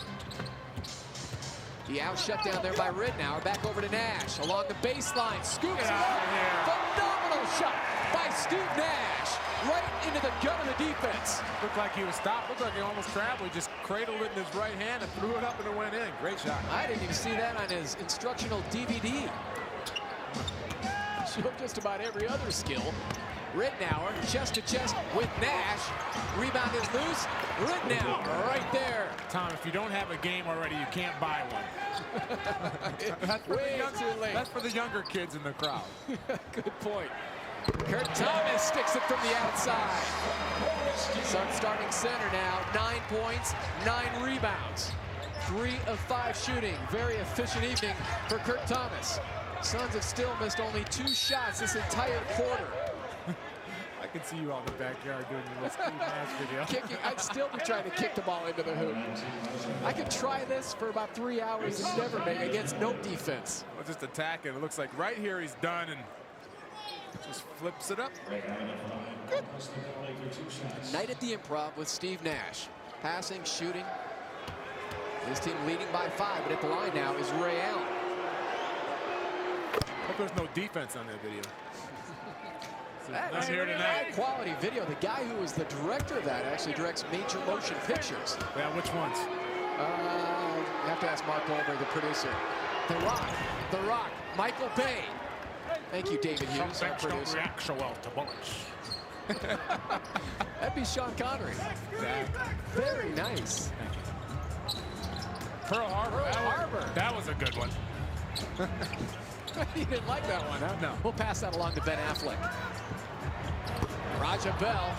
The out shut down there by Ridnour. Back over to Nash along the baseline. Scoops it up. Phenomenal shot by Steve Nash. Right into the gut of the defense. Looked like he was stopped. Looked like he almost traveled. He just cradled it in his right hand and threw it up and it went in. Great shot. I didn't even see that on his instructional DVD. Showed just about every other skill. Ridnour, chest to chest with Nash. Rebound is loose. Ridnour right there. Tom, if you don't have a game already, you can't buy one. That's for the younger kids in the crowd. Good point. Kurt Thomas sticks it from the outside. Suns starting center now. 9 points, 9 rebounds. 3 of 5 shooting. Very efficient evening for Kurt Thomas. Suns have still missed only 2 shots this entire quarter. I can see you out in the backyard doing your Steve Nash video. Kicking, I'd still be trying to kick the ball into the hoop. I could try this for about 3 hours and never make against no defense. Well, just attacking. It looks like right here he's done and just flips it up. Good. Night at the Improv with Steve Nash. Passing, shooting. His team leading by 5, but at the line now is Ray Allen. Hope there's no defense on that video. That's here tonight. Quality video. The guy who was the director of that actually directs Major Motion Pictures. Yeah, which ones? You have to ask Mark Goldberg, the producer. The Rock, Michael Bay. Thank you, David Hughes, our producer. To bullets. That'd be Sean Connery. Very nice. Pearl Harbor. That was a good one. You didn't like that one, huh? No. We'll pass that along to Ben Affleck. Raja Bell,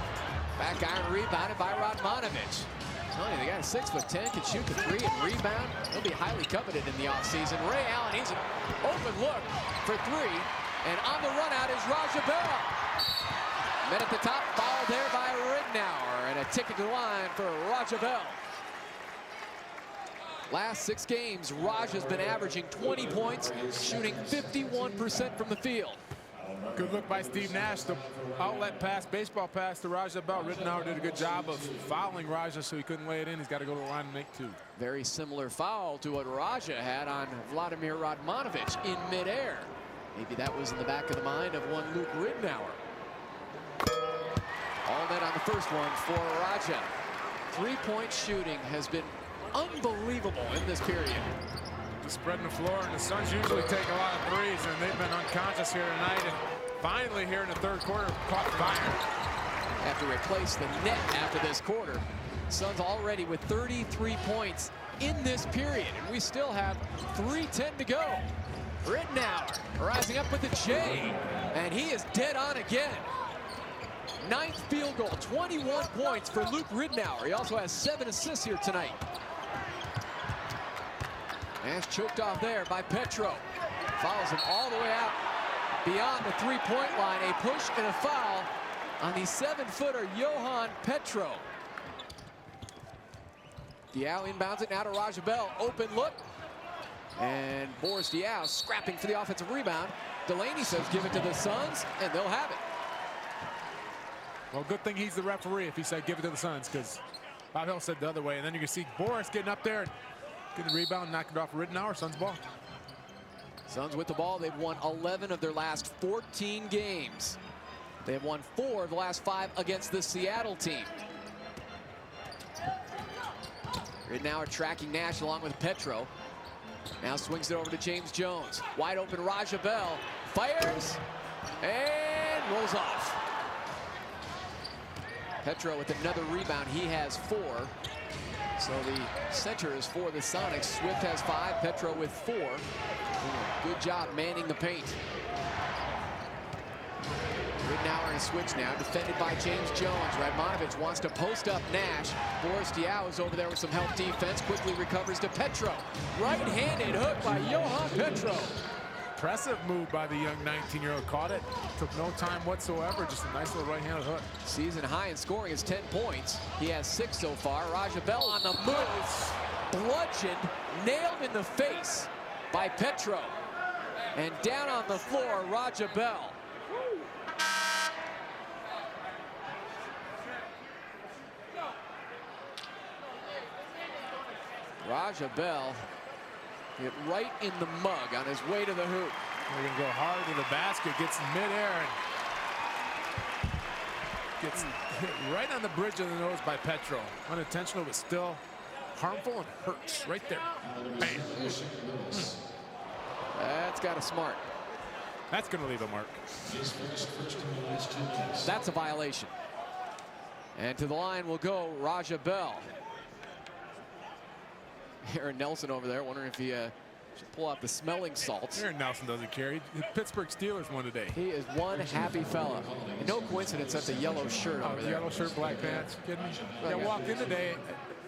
back iron rebounded by Radmanovic. Tell you, the guy 6'10", can shoot the 3 and rebound. He'll be highly coveted in the offseason. Ray Allen, he's an open look for 3. And on the run out is Raja Bell. Men at the top, fouled there by Ridnour. And a ticket to the line for Raja Bell. Last 6 games, Raj has been averaging 20 points, shooting 51% from the field. Good look by Steve Nash. The outlet pass, baseball pass to Raja Bell. Ridnour did a good job of fouling Raja so he couldn't lay it in. He's got to go to the line and make 2. Very similar foul to what Raja had on Vladimir Radmanovic in midair. Maybe that was in the back of the mind of one Luke Ridnour. All net on the first one for Raja. 3-point shooting has been unbelievable in this period. Just spreading the floor, and the Suns usually take a lot of threes, and they've been unconscious here tonight. And finally, here in the third quarter, caught fire. Have to replace the net after this quarter. Suns already with 33 points in this period, and we still have 3:10 to go. Ridnour rising up with the J, and he is dead on again. 9th field goal, 21 points for Luke Ridnour. He also has 7 assists here tonight. Nash choked off there by Petro. Follows him all the way out beyond the 3-point line. A push and a foul on the 7-footer Johan Petro. Diao inbounds it now to Raja Bell. Open look. And Boris Diao scrapping for the offensive rebound. Delaney says give it to the Suns, and they'll have it. Well, good thing he's the referee if he said give it to the Suns, because Bob Hill said the other way. And then you can see Boris getting up there and getting the rebound, knocking it off Ridnour. Suns ball. Suns with the ball. They've won 11 of their last 14 games. They have won 4 of the last 5 against the Seattle team. Ridnour tracking Nash along with Petro. Now swings it over to James Jones. Wide open Raja Bell. Fires and rolls off. Petro with another rebound. He has 4. So the center is for the Sonics. Swift has 5. Petro with 4. Good job manning the paint. Ridnour in a switch now, defended by James Jones. Radmanovic wants to post up Nash. Boris Diaw is over there with some help defense. Quickly recovers to Petro. Right-handed hook by Johan Petro. Impressive move by the young 19-year-old. Caught it. Took no time whatsoever. Just a nice little right-handed hook. Season high in scoring is 10 points. He has 6 so far. Raja Bell on the move. Bludgeoned, nailed in the face by Petro. And down on the floor, Raja Bell. Raja Bell hit right in the mug on his way to the hoop. They're going to go hard to the basket, gets in midair, and gets hit right on the bridge of the nose by Petro. Unintentional, but still harmful and hurts right there. Bam. That's got a smart. That's going to leave a mark. That's a violation. And to the line will go Raja Bell. Aaron Nelson over there wondering if he should pull out the smelling salts. Aaron Nelson doesn't care. The Pittsburgh Steelers won today. He is one happy fella. And no coincidence that's a yellow shirt over there. Yellow shirt, black pants. Kidding me? I walked in today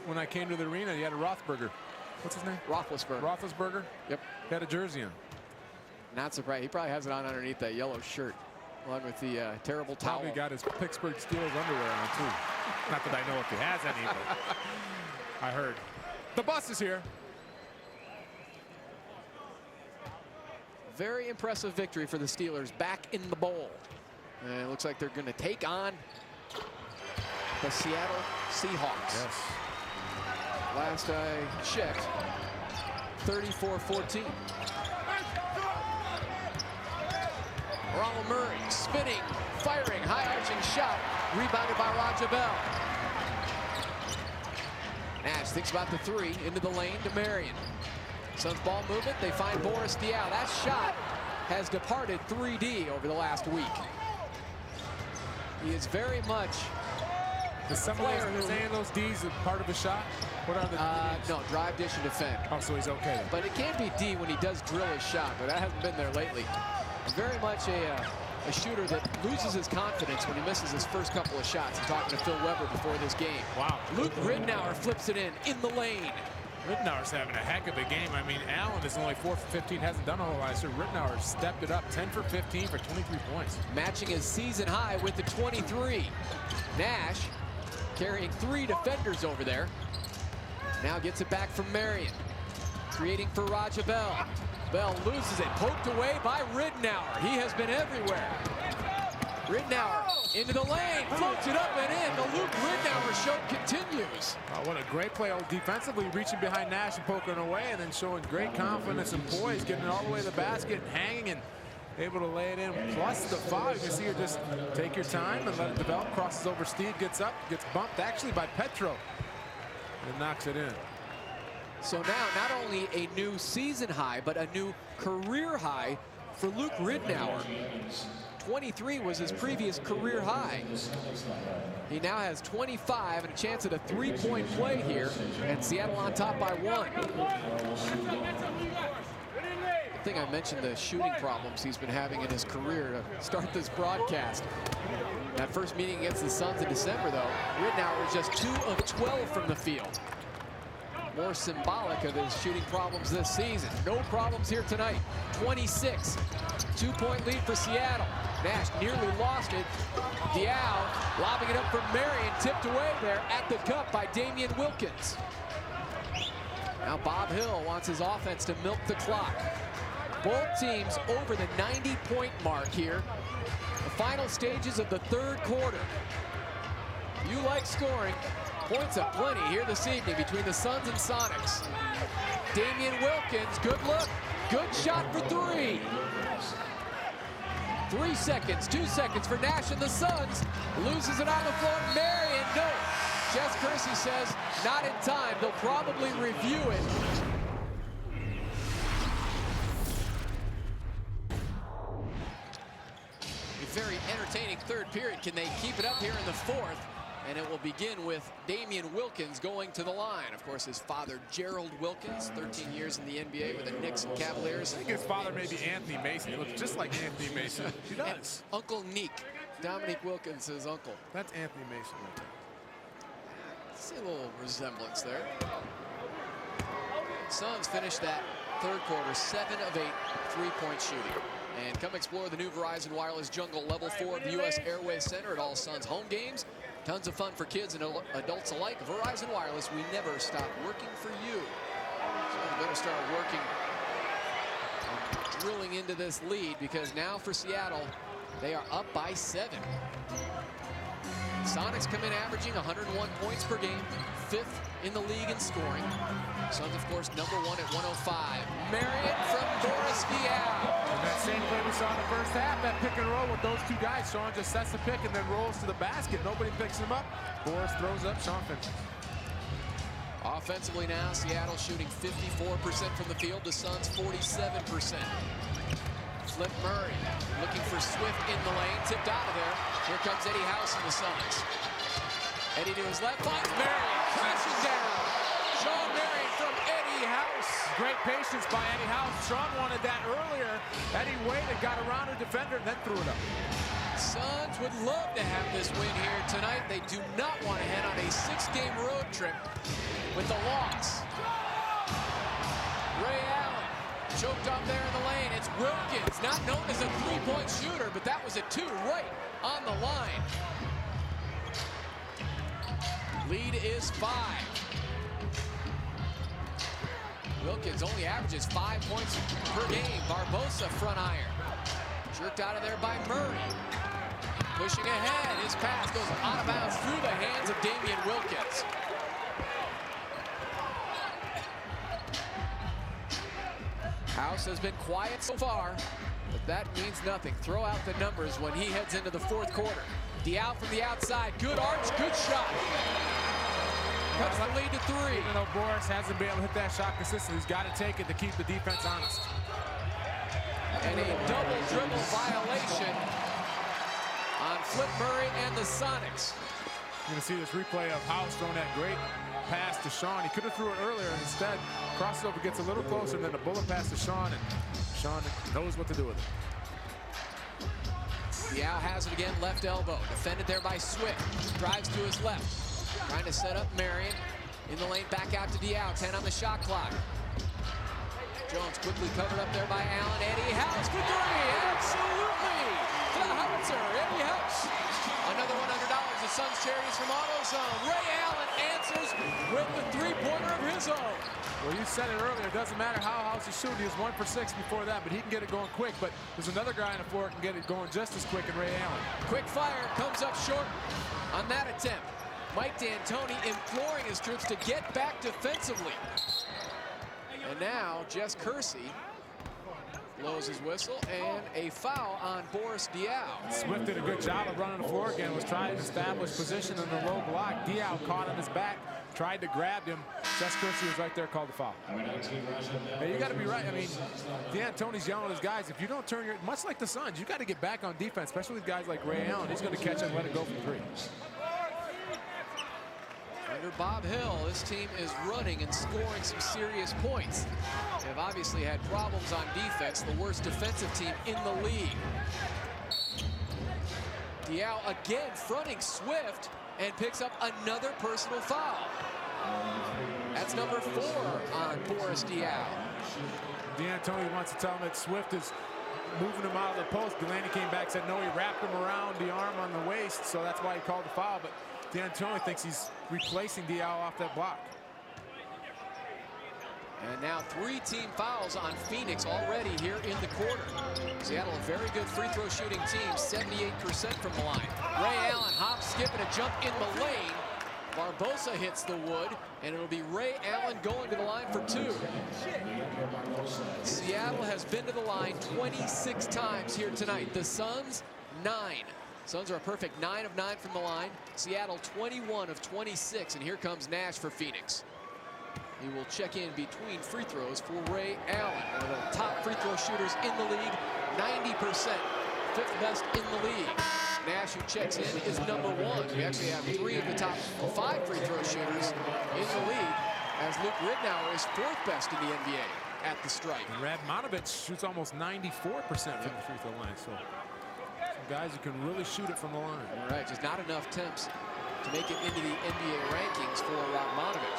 when I came to the arena. He had a Roethlisberger. What's his name? Roethlisberger. Roethlisberger? Yep. He had a jersey on. Not surprised. He probably has it on underneath that yellow shirt, along with the terrible towel. Probably got his Pittsburgh Steelers underwear on, too. Not that I know if he has any, but I heard. The bus is here. Very impressive victory for the Steelers back in the bowl. And it looks like they're going to take on the Seattle Seahawks. Yes. Last I checked, 34-14. Ronald Murray spinning, firing, high arching shot, rebounded by Raja Bell. Nash thinks about the 3 into the lane to Marion. Suns ball movement, they find Boris Diaw. That shot has departed 3D over the last week. He is very much a player who's saying those D's are part of the shot. What are the no, drive, dish, and defend. Oh, so he's okay. But it can't be D when he does drill his shot, but that hasn't been there lately. Very much a shooter that loses his confidence when he misses his first couple of shots. I'm talking to Phil Weber before this game. Wow. Luke Ridnour flips it in the lane. Ridnour's having a heck of a game. I mean, Allen is only 4 for 15, hasn't done a whole lot. So Ridnour stepped it up, 10 for 15 for 23 points. Matching his season high with the 23. Nash carrying 3 defenders over there. Now gets it back from Marion. Creating for Raja Bell. Bell loses it, poked away by Ridnour. He has been everywhere. Ridnour into the lane, floats it up and in. The Luke Ridnour show continues. Oh, what a great play defensively, reaching behind Nash and poking away, and then showing great confidence and poise, getting it all the way to the basket, hanging and able to lay it in. Plus the foul, you can see her just take your time and let it develop. Crosses over Steve, gets up, gets bumped actually by Petro, and knocks it in. So now not only a new season high, but a new career high for Luke Ridnour. 23 was his previous career high. He now has 25 and a chance at a 3-point play here, and Seattle on top by 1. I think I mentioned the shooting problems he's been having in his career to start this broadcast. That first meeting against the Suns in December, though, Ridnour was just 2 of 12 from the field. More symbolic of his shooting problems this season. No problems here tonight. 26. 2-point lead for Seattle. Nash nearly lost it. Diaw lobbing it up for Marion. Tipped away there at the cup by Damian Wilkins. Now Bob Hill wants his offense to milk the clock. Both teams over the 90-point mark here. The final stages of the 3rd quarter. You like scoring. Points up plenty here this evening between the Suns and Sonics. Damian Wilkins, good look, good shot for 3. 3 seconds, 2 seconds for Nash and the Suns. Loses it on the floor. Marion, no. Jess Kersey says not in time. They'll probably review it. A very entertaining third period. Can they keep it up here in the fourth? And it will begin with Damian Wilkins going to the line. Of course, his father, Gerald Wilkins, 13 years in the NBA with the Knicks and Cavaliers. I think his father may be Anthony Mason. He looks just like Anthony Mason. He does. And Uncle Neek, Dominique Wilkins, his uncle. That's Anthony Mason right there. See a little resemblance there. Suns finished that third quarter 7 of 8 three-point shooting. And come explore the new Verizon Wireless Jungle Level 4 of the U.S. Airways Center at all Suns home games. Tons of fun for kids and adults alike. Verizon Wireless, we never stop working for you. So we better start working and drilling into this lead, because now for Seattle, they are up by 7. Sonics come in averaging 101 points per game, 5th in the league in scoring. Suns, of course, #1 at 105. Marion from Boris Diaw. And that same play we saw in the first half, that pick and roll with those two guys. Sean just sets the pick and then rolls to the basket. Nobody picks him up. Boris throws up. Sean finishes. Offensively now, Seattle shooting 54% from the field. The Suns 47%. Flip Murray looking for Swift in the lane. Tipped out of there. Here comes Eddie House and the Suns. Eddie to his left, finds Marion, crashing down. Sean Marion from Eddie House. Great patience by Eddie House. Sean wanted that earlier. Eddie waited, got around a defender, and then threw it up. Suns would love to have this win here tonight. They do not want to head on a 6-game road trip with the loss. Ray Allen choked up there in the lane. It's Wilkins, not known as a three-point shooter, but that was a 2 right on the line. Lead is 5. Wilkins only averages 5 points per game. Barbosa front iron. Jerked out of there by Murray. Pushing ahead. His pass goes out of bounds through the hands of Damian Wilkins. House has been quiet so far, but that means nothing. Throw out the numbers when he heads into the fourth quarter. Diaw from the outside. Good arch, good shot. Cuts the lead to 3. Even though Boris hasn't been able to hit that shot consistently, he's got to take it to keep the defense honest. And a double dribble violation on Flip Murray and the Sonics. You're going to see this replay of House throwing that great pass to Sean. He could have threw it earlier, and instead crosses over, gets a little closer, and then a bullet pass to Sean, and Sean knows what to do with it. Diaw has it again, left elbow. Defended there by Swift. Drives to his left. Trying to set up Marion. In the lane, back out to Diaw. 10 on the shot clock. Jones quickly covered up there by Allen. Eddie House for 3. Absolutely. To the howitzer. Eddie House. Another $100 at Suns Charities from AutoZone. Ray Allen answers with the three-pointer of his own. Well, you said it earlier. It doesn't matter how House is shooting. He was 1 for 6 before that, but he can get it going quick. But there's another guy on the floor who can get it going just as quick, and Ray Allen. Quick fire comes up short on that attempt. Mike D'Antoni imploring his troops to get back defensively. And now Jess Kersey blows his whistle, and a foul on Boris Diaw. Swift did a good job of running the floor again, was trying to establish position in the low block. Diaw caught on his back, tried to grab him. Jess Kersey was right there, called the foul. Hey, you got to be right. I mean, D'Antoni's yelling at his guys, if you don't turn your, much like the Suns, you got to get back on defense, especially with guys like Ray Allen. He's going to catch it and let it go from 3. Under Bob Hill, this team is running and scoring some serious points. They've obviously had problems on defense, the worst defensive team in the league. Diaw again fronting Swift and picks up another personal foul. That's number 4 on Boris Diaw. D'Antoni wants to tell him that Swift is moving him out of the post. Delaney came back, said no, he wrapped him around the arm on the waist, so that's why he called the foul. But D'Antoni thinks he's replacing Diaw off that block. And now 3 team fouls on Phoenix already here in the quarter. Seattle, a very good free throw shooting team, 78% from the line. Ray Allen hop, skip, and a jump in the lane. Barbosa hits the wood, and it'll be Ray Allen going to the line for 2. Seattle has been to the line 26 times here tonight. The Suns, 9. Suns are a perfect 9 of 9 from the line. Seattle, 21 of 26, and here comes Nash for Phoenix. He will check in between free throws for Ray Allen, one of the top free throw shooters in the league, 90%, 5th best in the league. Nash, who checks in, is number 1. We actually have 3 of the top 5 free throw shooters in the league, as Luke Ridnour is 4th best in the NBA at the stripe. And Radmanovic shoots almost 94% from the free throw line. So some guys who can really shoot it from the line. All right, just not enough attempts to make it into the NBA rankings for Radmanovic,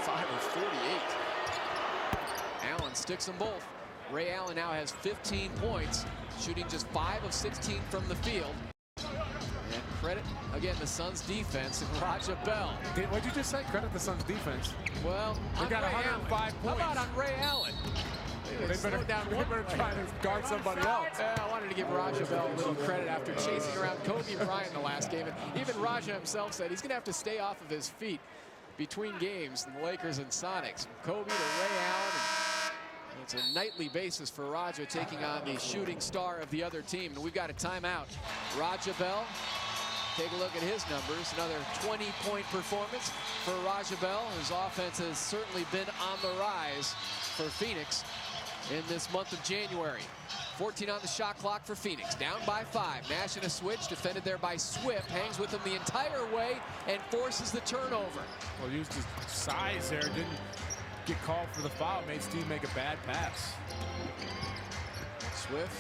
45 of 48. Allen sticks them both. Ray Allen now has 15 points, shooting just 5 of 16 from the field. And credit, again, the Suns defense and Raja Bell. What'd you just say? Credit the Suns defense. Well, they got 105 points. How about on Ray Allen? They better try to guard somebody else. I wanted to give Raja Bell a little credit after chasing around Kobe Bryant the last game. And even Raja himself said he's going to have to stay off of his feet between games, the Lakers and Sonics. From Kobe to Ray Allen. And it's a nightly basis for Raja taking on the shooting star of the other team. And we've got a timeout. Raja Bell, take a look at his numbers. Another 20-point performance for Raja Bell. His offense has certainly been on the rise for Phoenix in this month of January. 14 on the shot clock for Phoenix. Down by 5. Nash in a switch, defended there by Swift. Hangs with him the entire way and forces the turnover. Well, used his size there. Didn't get called for the foul. Made Steve make a bad pass. Swift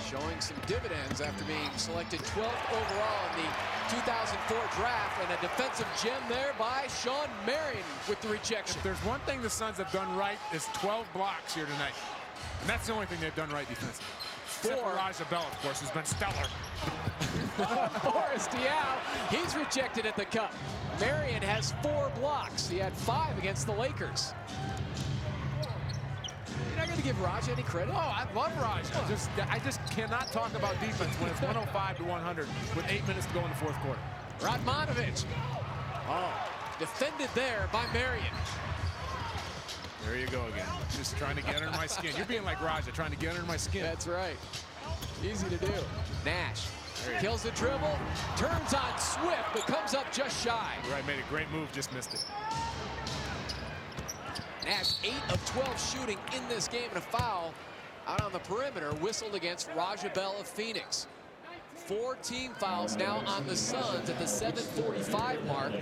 showing some dividends after being selected 12th overall in the 2004 draft, and a defensive gem there by Sean Marion with the rejection. If there's one thing the Suns have done right, is 12 blocks here tonight. And that's the only thing they've done right defensively. Except for Raja Bell, of course, who's been stellar. Boris Diaw, he's rejected at the cup. Marion has 4 blocks. He had 5 against the Lakers. You're not going to give Raja any credit? Oh, I love Raja. I just cannot talk about defense when it's 105 to 100 with 8 minutes to go in the 4th quarter. Radmanovic. Oh, defended there by Marion. There you go again. Just trying to get under my skin. You're being like Raja, trying to get under my skin. That's right. Easy to do. Nash kills the dribble, turns on Swift, but comes up just shy. Right, made a great move, just missed it. Nash 8 of 12 shooting in this game, and a foul out on the perimeter whistled against Raja Bell of Phoenix. 4 team fouls now on the Suns at the 7:45 mark.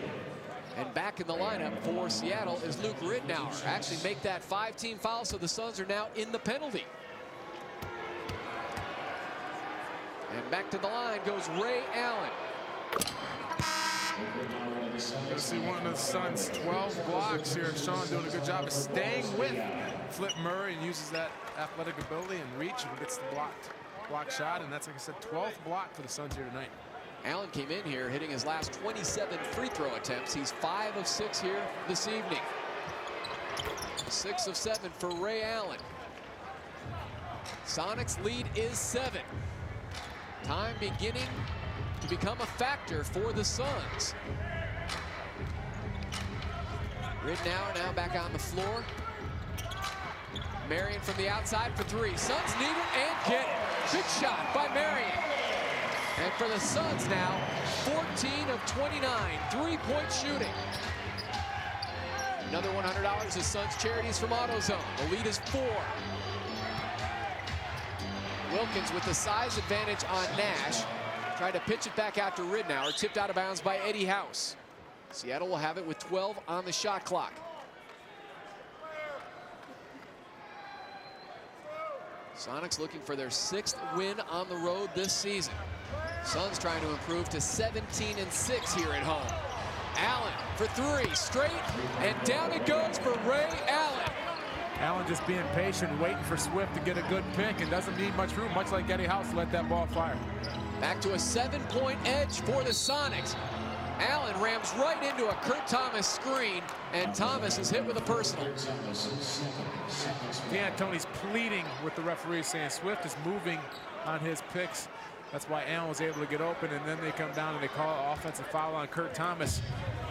And back in the lineup for Seattle is Luke Ridnour. Actually make that 5-team foul, so the Suns are now in the penalty. And back to the line goes Ray Allen. You'll see one of the Suns' 12 blocks here. Sean doing a good job of staying with Flip Murray and uses that athletic ability and reach and gets the block shot. And that's, like I said, 12th block for the Suns here tonight. Allen came in here hitting his last 27 free throw attempts. He's 5 of 6 here this evening. 6 of 7 for Ray Allen. Sonics lead is 7. Time beginning to become a factor for the Suns. Ridnour now back on the floor. Marion from the outside for 3. Suns need it and get it. Good shot by Marion. And for the Suns now, 14 of 29, 3-point shooting. Another $100 is Suns Charities from AutoZone. The lead is 4. Wilkins with the size advantage on Nash. Tried to pitch it back out to Ridnour, tipped out of bounds by Eddie House. Seattle will have it with 12 on the shot clock. Sonics looking for their 6th win on the road this season. Suns trying to improve to 17-6 here at home. Allen for 3, straight, and down it goes for Ray Allen. Allen just being patient, waiting for Swift to get a good pick, and doesn't need much room, much like Eddie House, to let that ball fire. Back to a 7-point edge for the Sonics. Allen rams right into a Kurt Thomas screen, and Thomas is hit with a personal. D'Antoni's pleading with the referee, saying Swift is moving on his picks. That's why Allen was able to get open, and then they come down and they call an offensive foul on Kurt Thomas.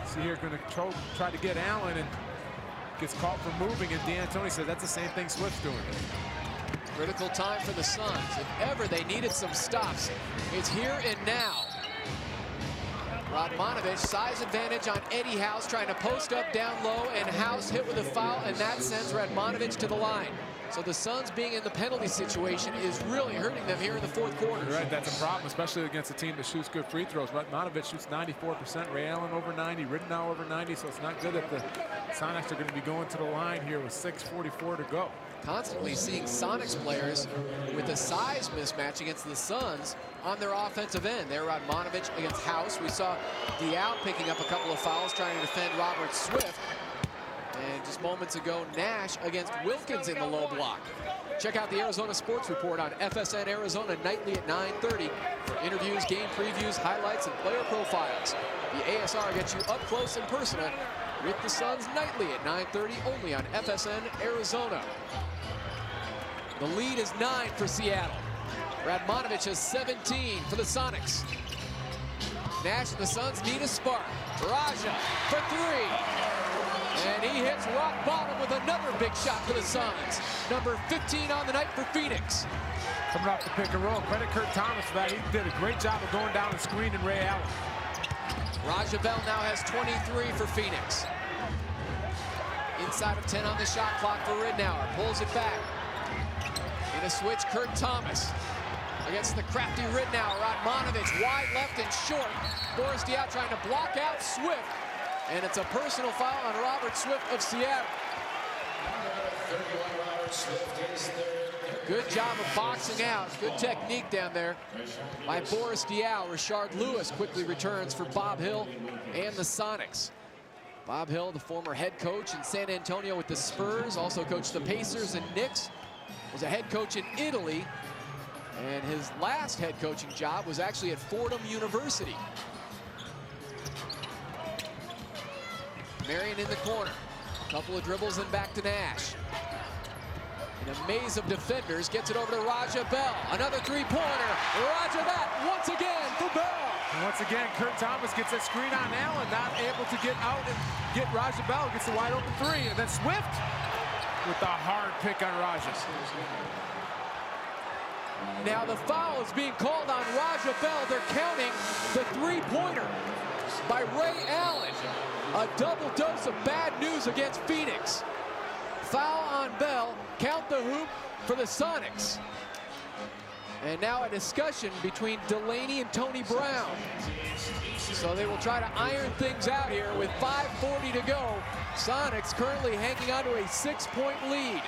See here, going to try to get Allen and gets caught for moving, and D'Antoni said that's the same thing Swift's doing. Critical time for the Suns. If ever they needed some stops, it's here and now. Radmanovich, size advantage on Eddie House, trying to post up down low, and House hit with a foul, and that sends Radmanovich to the line. So the Suns being in the penalty situation is really hurting them here in the fourth quarter. You're right, that's a problem, especially against a team that shoots good free throws. Radmanovich shoots 94%, Ray Allen over 90, Ridenour over 90, so it's not good that the Sonics are going to be going to the line here with 6:44 to go. Constantly seeing Sonics players with a size mismatch against the Suns on their offensive end. There, Radmanovich against House. We saw Diao picking up a couple of fouls trying to defend Robert Swift. And just moments ago, Nash against Wilkins in the low block. Check out the Arizona Sports Report on FSN Arizona nightly at 9:30 for interviews, game previews, highlights, and player profiles. The ASR gets you up close and personal with the Suns nightly at 9:30 only on FSN Arizona. The lead is 9 for Seattle. Radmanovich has 17 for the Sonics. Nash and the Suns need a spark. Raja for three. And he hits rock bottom with another big shot for the Suns. Number 15 on the night for Phoenix. Coming off the pick and roll. Credit Kurt Thomas for that. He did a great job of going down and screening Ray Allen. Raja Bell now has 23 for Phoenix. Inside of 10 on the shot clock for Ridenour. Pulls it back. In a switch, Kurt Thomas against the crafty Ridenour. Radmanovich wide left and short. Boris Diaw trying to block out Swift. And it's a personal foul on Robert Swift of Seattle. Good job of boxing out. Good technique down there by Boris Diaw. Rashard Lewis quickly returns for Bob Hill and the Sonics. Bob Hill, the former head coach in San Antonio with the Spurs, also coached the Pacers and Knicks, was a head coach in Italy, and his last head coaching job was actually at Fordham University. Marion in the corner. A couple of dribbles and back to Nash. In a maze of defenders, gets it over to Raja Bell. Another three-pointer. Raja that once again for Bell. And once again, Kurt Thomas gets that screen on Allen, not able to get out and get Raja Bell. Gets the wide open three. And then Swift with the hard pick on Raja. Now the foul is being called on Raja Bell. They're counting the three-pointer by Ray Allen. A double dose of bad news against Phoenix. Foul on Bell. Count the hoop for the Sonics. And now a discussion between Delaney and Tony Brown. So they will try to iron things out here with 5:40 to go. Sonics currently hanging on to a 6-point lead.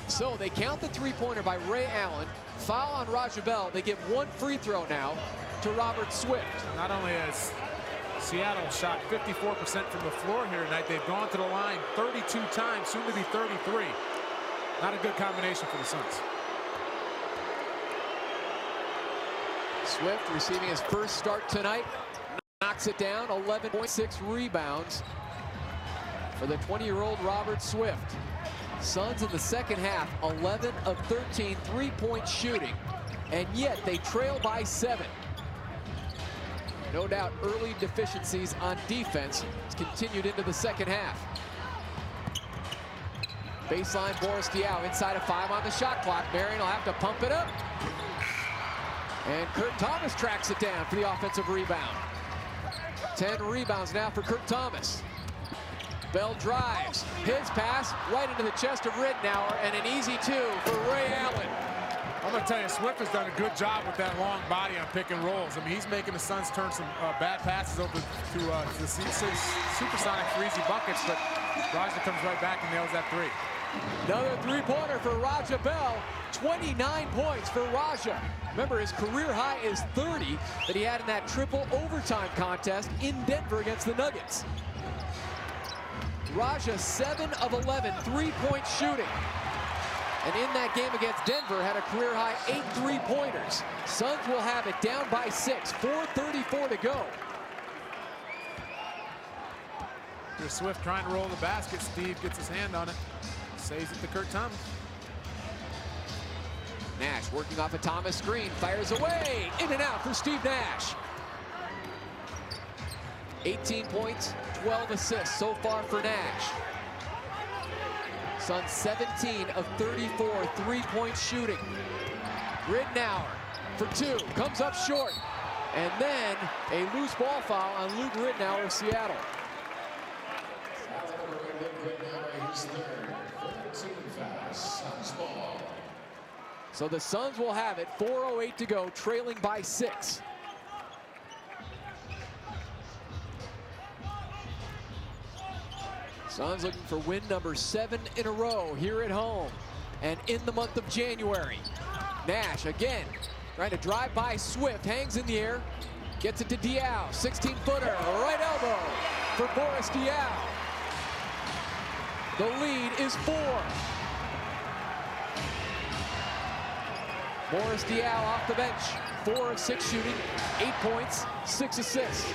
So they count the three-pointer by Ray Allen. Foul on Raja Bell. They give one free throw now to Robert Swift. Not only has Seattle shot 54% from the floor here tonight, they've gone to the line 32 times, soon to be 33. Not a good combination for the Suns. Swift receiving his first start tonight. Knocks it down, 11.6 rebounds for the 20-year-old Robert Swift. Suns in the second half, 11 of 13 three-point shooting, and yet they trail by 7. No doubt early deficiencies on defense has continued into the second half. Baseline Boris Diaw inside of 5 on the shot clock. Marion will have to pump it up. And Kurt Thomas tracks it down for the offensive rebound. 10 rebounds now for Kurt Thomas. Bell drives, his pass right into the chest of Ridenour, and an easy 2 for Ray Allen. I'm going to tell you, Swift has done a good job with that long body on pick and rolls. I mean, he's making the Suns turn some bad passes over to the Supersonics for easy buckets, but Raja comes right back and nails that three. Another three-pointer for Raja Bell. 29 points for Raja. Remember, his career high is 30 that he had in that triple overtime contest in Denver against the Nuggets. Raja 7 of 11 three-point shooting. And in that game against Denver, had a career high 8 three-pointers. Suns will have it down by 6, 4:34 to go. Here's Swift trying to roll the basket. Steve gets his hand on it. Saves it to Kurt Thomas. Nash working off a Thomas screen, fires away, in and out for Steve Nash. 18 points, 12 assists so far for Nash. Suns 17 of 34 three-point shooting. Ridnour for two, comes up short. And then a loose ball foul on Luke Ridnour of Seattle. So the Suns will have it, 4:08 to go, trailing by 6. Suns looking for win number 7 in a row here at home and in the month of January. Nash again trying to drive by Swift, hangs in the air, gets it to Diaw, 16-footer, right elbow for Boris Diaw. The lead is 4. Boris Diaw off the bench, 4 of 6 shooting, 8 points, 6 assists.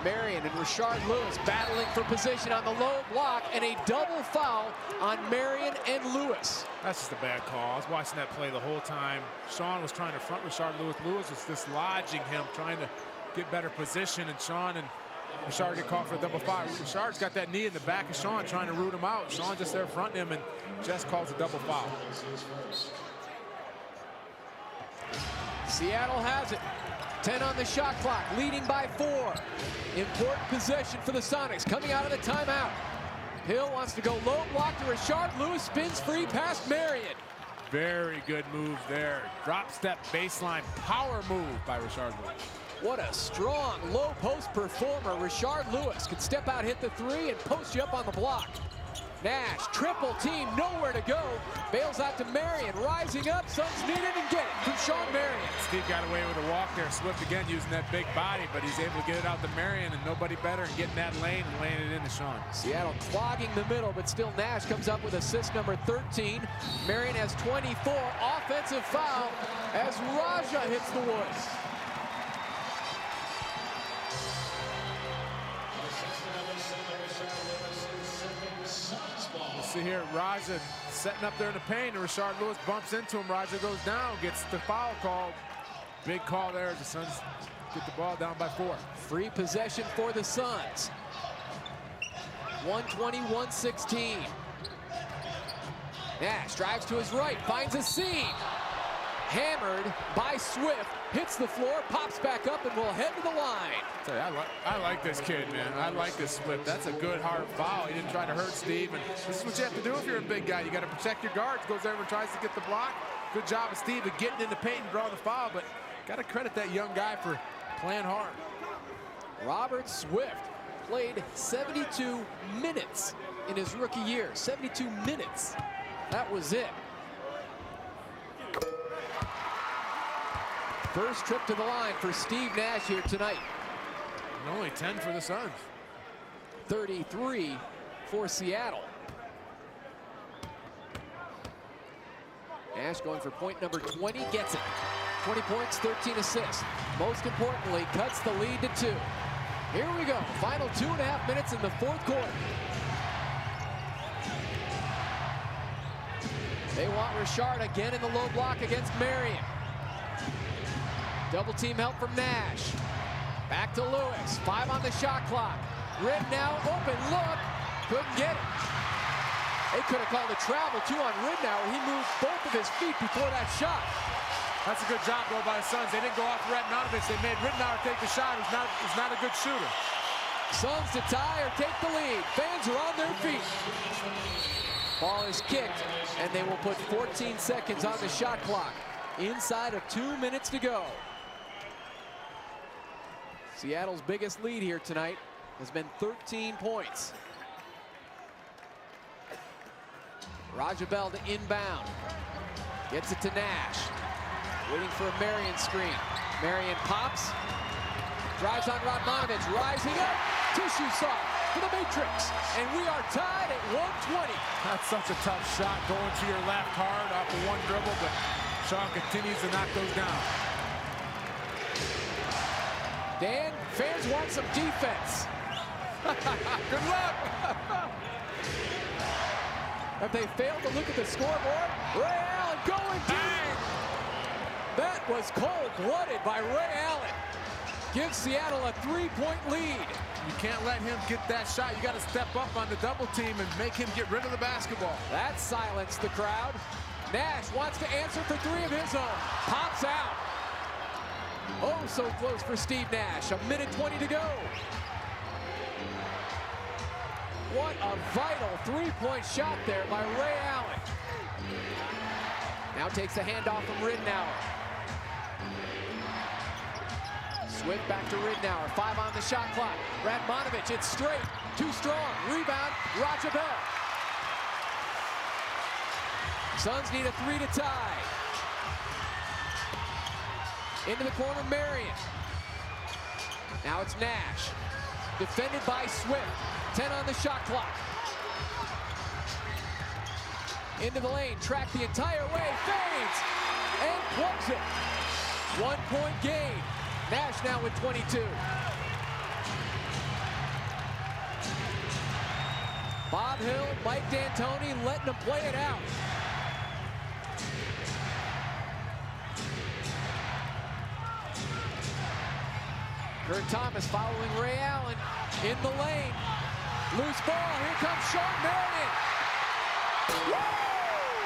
Marion and Rashard Lewis battling for position on the low block, and a double foul on Marion and Lewis. That's just a bad call. I was watching that play the whole time. Sean was trying to front Rashard Lewis. Lewis was dislodging him, trying to get better position, and Sean and Rashard get caught for a double foul. Rashard's got that knee in the back of Sean, trying to root him out. Sean just there fronting him, and Jess calls a double foul. Seattle has it. 10 on the shot clock, leading by 4. Important possession for the Sonics coming out of the timeout. Hill wants to go low block to Rashard Lewis, spins free past Marion. Very good move there. Drop step baseline power move by Rashard Lewis. What a strong low post performer. Rashard Lewis can step out, hit the 3, and post you up on the block. Nash, triple team, nowhere to go. Bails out to Marion, rising up. Suns need it and get it from Sean Marion. Steve got away with a walk there. Swift again using that big body, but he's able to get it out to Marion, and nobody better in getting that lane and laying it into Sean. Seattle clogging the middle, but still Nash comes up with assist number 13. Marion has 24. Offensive foul as Raja hits the wood. See here, Raja setting up there in the paint, and Rashard Lewis bumps into him. Raja goes down, gets the foul call. Big call there as the Suns get the ball down by 4. Free possession for the Suns. 120-116. Nash drives to his right, finds a seam. Hammered by Swift, hits the floor, pops back up, and will head to the line. I like this kid, man. I like this Swift. That's a good hard foul. He didn't try to hurt Steve, and this is what you have to do if you're a big guy. You got to protect your guards. Goes there and tries to get the block. Good job of Steve of getting in the paint and drawing the foul, but got to credit that young guy for playing hard. Robert Swift played 72 minutes in his rookie year. 72 minutes. That was it. First trip to the line for Steve Nash here tonight. And only 10 for the Suns. 33 for Seattle. Nash going for point number 20, gets it. 20 points, 13 assists. Most importantly, cuts the lead to 2. Here we go, final 2.5 minutes in the 4th quarter. They want Rashard again in the low block against Marion. Double team help from Nash. Back to Lewis, 5 on the shot clock. Ridnour open look, couldn't get it. They could have called a travel too on Ridnour. He moved both of his feet before that shot. That's a good job though by the Suns. They didn't go off Radmanovich. They made Ridnour take the shot. He's not a good shooter. Suns to tie or take the lead. Fans are on their feet. Ball is kicked, and they will put 14 seconds on the shot clock. Inside of 2 minutes to go. Seattle's biggest lead here tonight has been 13 points. Raja Bell to inbound. Gets it to Nash. Waiting for a Marion screen. Marion pops. Drives on Radmanovich. Rising up. Tissue soft for the Matrix. And we are tied at 120. That's such a tough shot going to your left hard off of one dribble, but Sean continues to knock those down. Dan, fans want some defense. Good luck. Have they failed to look at the scoreboard? Ray Allen going deep. That was cold-blooded by Ray Allen. Gives Seattle a 3-point lead. You can't let him get that shot. You got to step up on the double team and make him get rid of the basketball. That silenced the crowd. Nash wants to answer for 3 of his own. Pops out. Oh, so close for Steve Nash. 1:20 to go. What a vital 3-point shot there by Ray Allen. Now takes the handoff from Ridnour. Swift back to Ridnour. 5 on the shot clock. Radmanovich, it's straight. Too strong. Rebound, Roger Bell. Suns need a 3 to tie. Into the corner, Marion. Now it's Nash. Defended by Swift. 10 on the shot clock. Into the lane, tracked the entire way, fades, and plugs it. 1-point game. Nash now with 22. Bob Hill, Mike D'Antoni letting them play it out. Kurt Thomas following Ray Allen in the lane. Loose ball, here comes Sean Marion.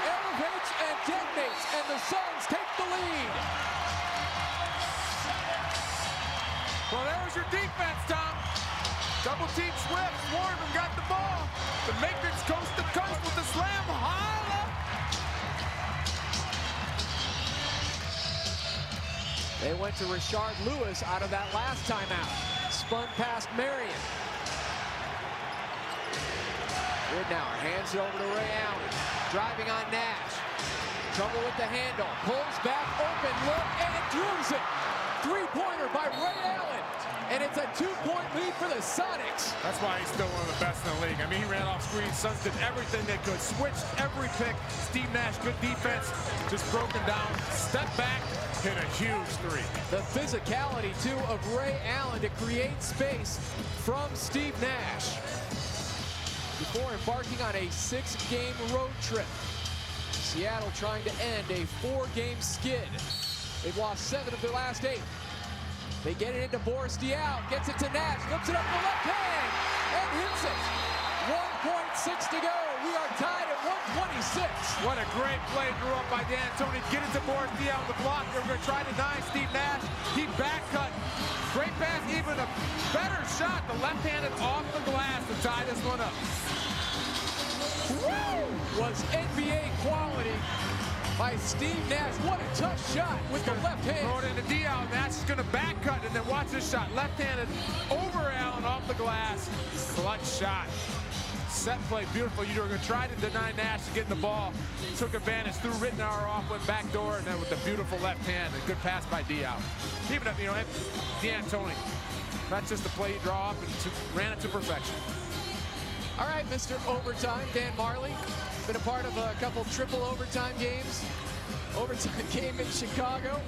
Elevates and detonates, and the Suns take the lead. Well, there was your defense, Tom. Double team Swift, Warren got the ball. The Matrix coast to coast with the slam. Holla! They went to Richard Lewis out of that last timeout. Spun past Marion. Ridnour hands it over to Ray Allen. Driving on Nash. Trouble with the handle. Pulls back, open look, and drills it. 3-pointer by Ray Allen. And it's a 2-point lead for the Sonics. That's why he's still one of the best in the league. I mean, he ran off screen. Suns did everything they could. Switched every pick. Steve Nash, good defense. Just broken down. Step back. Hit a huge 3. The physicality, too, of Ray Allen to create space from Steve Nash. Before embarking on a 6-game road trip. Seattle trying to end a 4-game skid. They've lost 7 of their last 8. They get it into Boris Diaw, gets it to Nash, flips it up the left hand, and hits it. 1.6 to go. We are tied at 126. What a great play drew up by D'Antoni. Get it to Boris Diaw on the block. They're going to try to deny Steve Nash. He back cut. Great pass, even a better shot. The left-handed off the glass to tie this one up. Woo! Was NBA quality by Steve Nash. What a tough shot with the left hand. Throw it into Diaw. Nash is going to back cut, and then watch this shot. Left-handed over Allen off the glass. Clutch shot. Set play, beautiful. You were going to try to deny Nash to get the ball. Took advantage, threw Ridnour off, went back door, and then with the beautiful left hand, a good pass by Diaw. Even up, D'Antoni. Not just the play you draw up, and ran it to perfection. All right, Mr. Overtime, Dan Marley. Been a part of a couple triple overtime games. Overtime game in Chicago.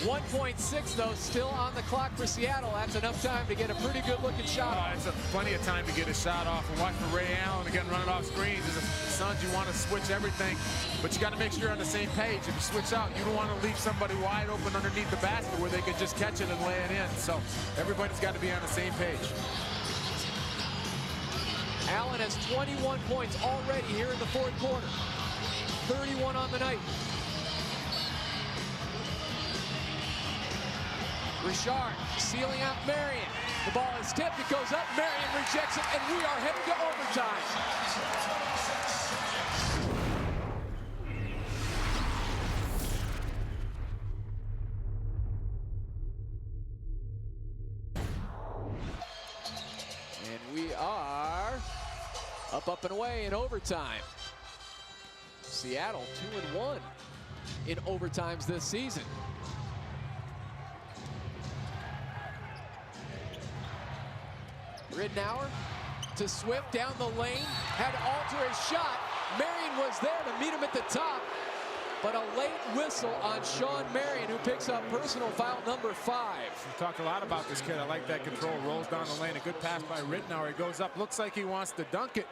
1.6, though, still on the clock for Seattle. That's enough time to get a pretty good-looking shot off. It's plenty of time to get a shot off. And watch for Ray Allen again running off screens. As the Suns, you want to switch everything, but you got to make sure you're on the same page. If you switch out, you don't want to leave somebody wide open underneath the basket where they can just catch it and lay it in. So everybody's got to be on the same page. Allen has 21 points already here in the 4th quarter. 31 on the night. Richard sealing out Marion. The ball is tipped, it goes up, Marion rejects it, and we are headed to overtime. And we are up and away in overtime. Seattle 2-1 in overtimes this season. Ridnour to Swift down the lane, had to alter his shot. Marion was there to meet him at the top, but a late whistle on Sean Marion, who picks up personal foul number 5. We talked a lot about this kid. I like that control. Rolls down the lane. A good pass by Ridnour. He goes up. Looks like he wants to dunk it.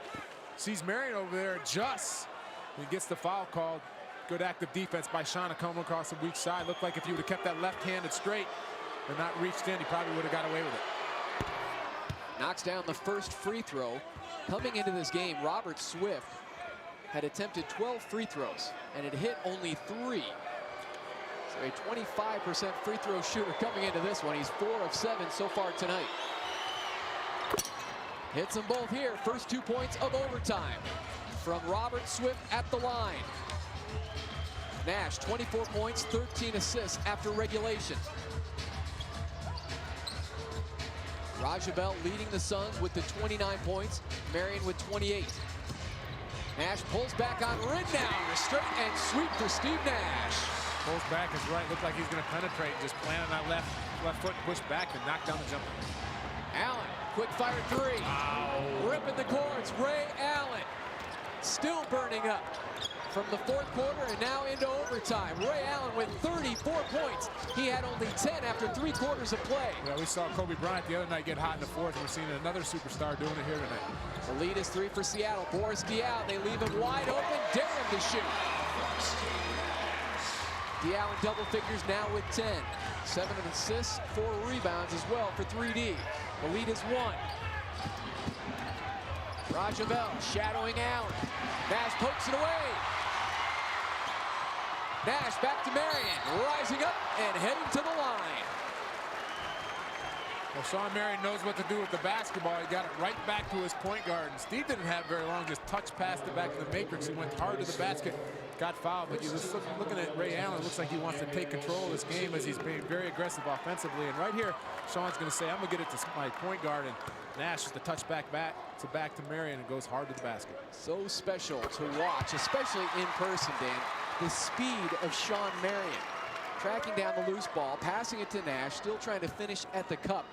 Sees Marion over there, adjusts. He gets the foul called. Good active defense by Sean to come across the weak side. Looked like if he would have kept that left-handed straight and not reached in, he probably would have got away with it. Knocks down the first free throw. Coming into this game, Robert Swift had attempted 12 free throws and had hit only 3. So a 25% free throw shooter coming into this one. He's 4 of 7 so far tonight. Hits them both here. First 2 points of overtime from Robert Swift at the line. Nash, 24 points, 13 assists after regulation. Rajabel leading the Suns with the 29 points. Marion with 28. Nash pulls back on Ridnour. Straight and sweep for Steve Nash. Pulls back is right. Looked like he's going to penetrate. Just planted on left foot, push back, and knock down the jumper. Allen, quick fire 3. Ow. Ripping the courts. Ray Allen still burning up from the fourth quarter and now into overtime. Ray Allen with 34 points. He had only 10 after 3 quarters of play. Yeah, we saw Kobe Bryant the other night get hot in the fourth. We're seeing another superstar doing it here tonight. The lead is 3 for Seattle. Boris Diaw, they leave him wide open. Dare him to shoot. Diaw in double figures now with 10. 7 assists, 4 rebounds as well for 3D. The lead is 1. Rajabel shadowing Allen. Nash pokes it away. Nash back to Marion, rising up and heading to the line. Well, Sean Marion knows what to do with the basketball. He got it right back to his point guard. And Steve didn't have very long, just touch passed it back to the matrix. He went hard to the basket, got fouled. But you're just looking at Ray Allen. It looks like he wants to take control of this game as he's being very aggressive offensively. And right here, Sean's going to say, I'm going to get it to my point guard. And Nash is the touch back to Marion and goes hard to the basket. So special to watch, especially in person, Dan. The speed of Sean Marion. Tracking down the loose ball, passing it to Nash, still trying to finish at the cup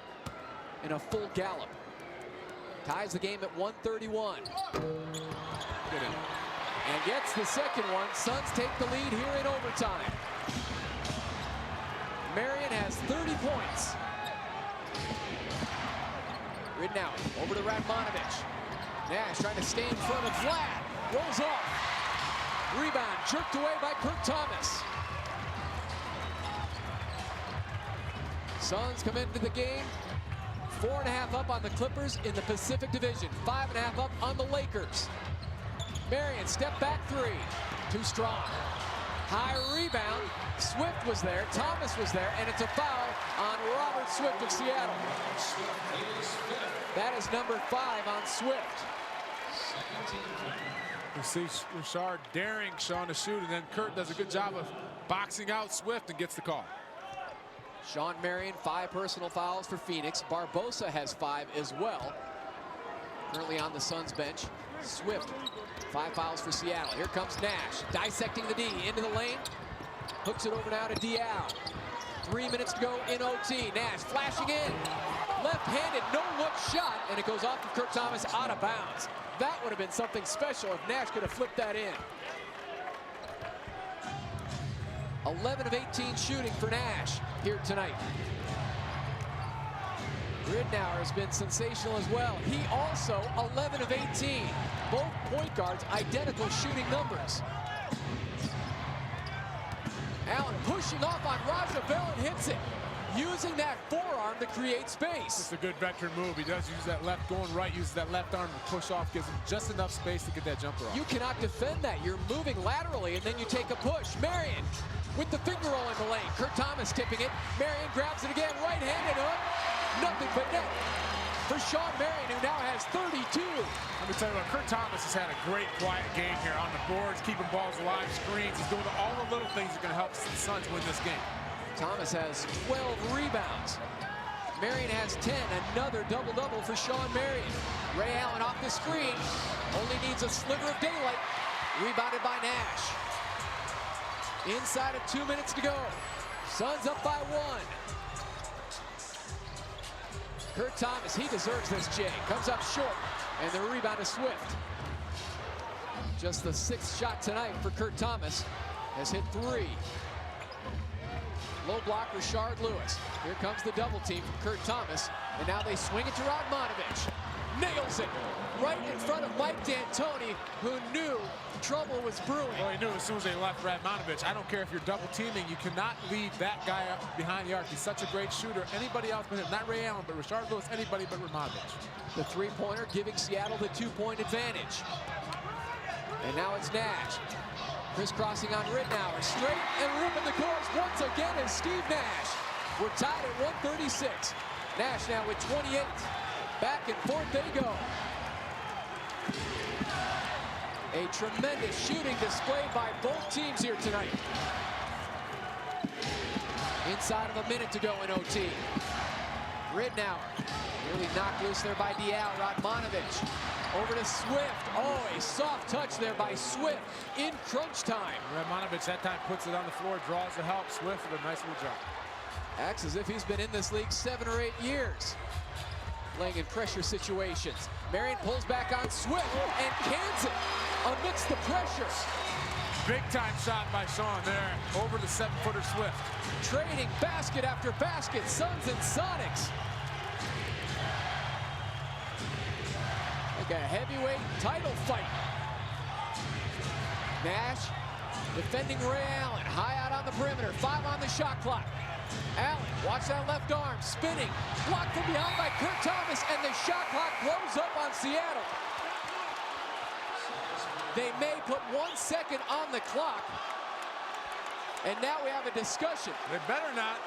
in a full gallop. Ties the game at 131. And gets the second one. Suns take the lead here in overtime. Marion has 30 points. Ridnour over to Radmanovich. Nash trying to stay in front of Vlad. Rolls off. Rebound jerked away by Kurt Thomas. Suns come into the game 4.5 up on the Clippers in the Pacific Division. 5.5 up on the Lakers. Marion step back 3. Too strong. High rebound. Swift was there. Thomas was there. And it's a foul on Robert Swift of Seattle. That is number 5 on Swift. You see Richard daring Sean to shoot, and then Kurt does a good job of boxing out Swift and gets the call. Sean Marion, 5 personal fouls for Phoenix. Barbosa has 5 as well. Currently on the Suns bench. Swift, 5 fouls for Seattle. Here comes Nash, dissecting the D into the lane. Hooks it over now to Diaw. 3 minutes to go in OT. Nash flashing in. Left-handed, no-look shot, and it goes off of Kurt Thomas out of bounds. That would have been something special if Nash could have flipped that in. 11 of 18 shooting for Nash here tonight. Ridnour has been sensational as well. He also 11 of 18. Both point guards identical shooting numbers. Allen pushing off on Rajabel and hits it. Using that forearm to create space. It's a good veteran move. He does use that left, going right, uses that left arm to push off, gives him just enough space to get that jumper off. You cannot defend that. You're moving laterally, and then you take a push. Marion with the finger roll in the lane. Kurt Thomas tipping it. Marion grabs it again, right-handed hook. Nothing but net for Sean Marion, who now has 32. Let me tell you what, Kurt Thomas has had a great quiet game here on the boards, keeping balls alive, screens. He's doing all the little things that are going to help the Suns win this game. Thomas has 12 rebounds. Marion has 10. Another double-double for Sean Marion. Ray Allen off the screen. Only needs a sliver of daylight. Rebounded by Nash. Inside of 2 minutes to go. Suns up by 1. Kurt Thomas, he deserves this, Jay. Comes up short, and the rebound is Swift. Just the 6th shot tonight for Kurt Thomas. Has hit 3. Low block, Rashard Lewis. Here comes the double team from Kurt Thomas. And now they swing it to Radmanovich. nails it right in front of Mike D'Antoni, who knew trouble was brewing. Well, he knew as soon as they left Radmanovich. I don't care if you're double teaming, you cannot leave that guy up behind the arc. He's such a great shooter. Anybody else but him, not Ray Allen, but Rashard Lewis, anybody but Radmanovich. The three-pointer giving Seattle the 2-point advantage. And now it's Nash. Crisscrossing on Ridnour, straight and ripping the course once again is Steve Nash. We're tied at 136. Nash now with 28. Back and forth they go. A tremendous shooting display by both teams here tonight. Inside of a minute to go in OT. Ridnour nearly knocked loose there by Dial. Radmanovich over to Swift. Oh, a soft touch there by Swift in crunch time. Radmanovich that time puts it on the floor, draws the help. Swift with a nice little drop. Acts as if he's been in this league 7 or 8 years. Playing in pressure situations. Marion pulls back on Swift and cans it amidst the pressure. Big time shot by Sean there over the 7-footer Swift. Trading basket after basket, Suns and Sonics. Like a heavyweight title fight. Nash defending Ray Allen, high out on the perimeter, 5 on the shot clock. Allen, watch that left arm, spinning, blocked from behind by Kurt Thomas, and the shot clock blows up on Seattle. They may put 1 second on the clock, and now we have a discussion. They better not.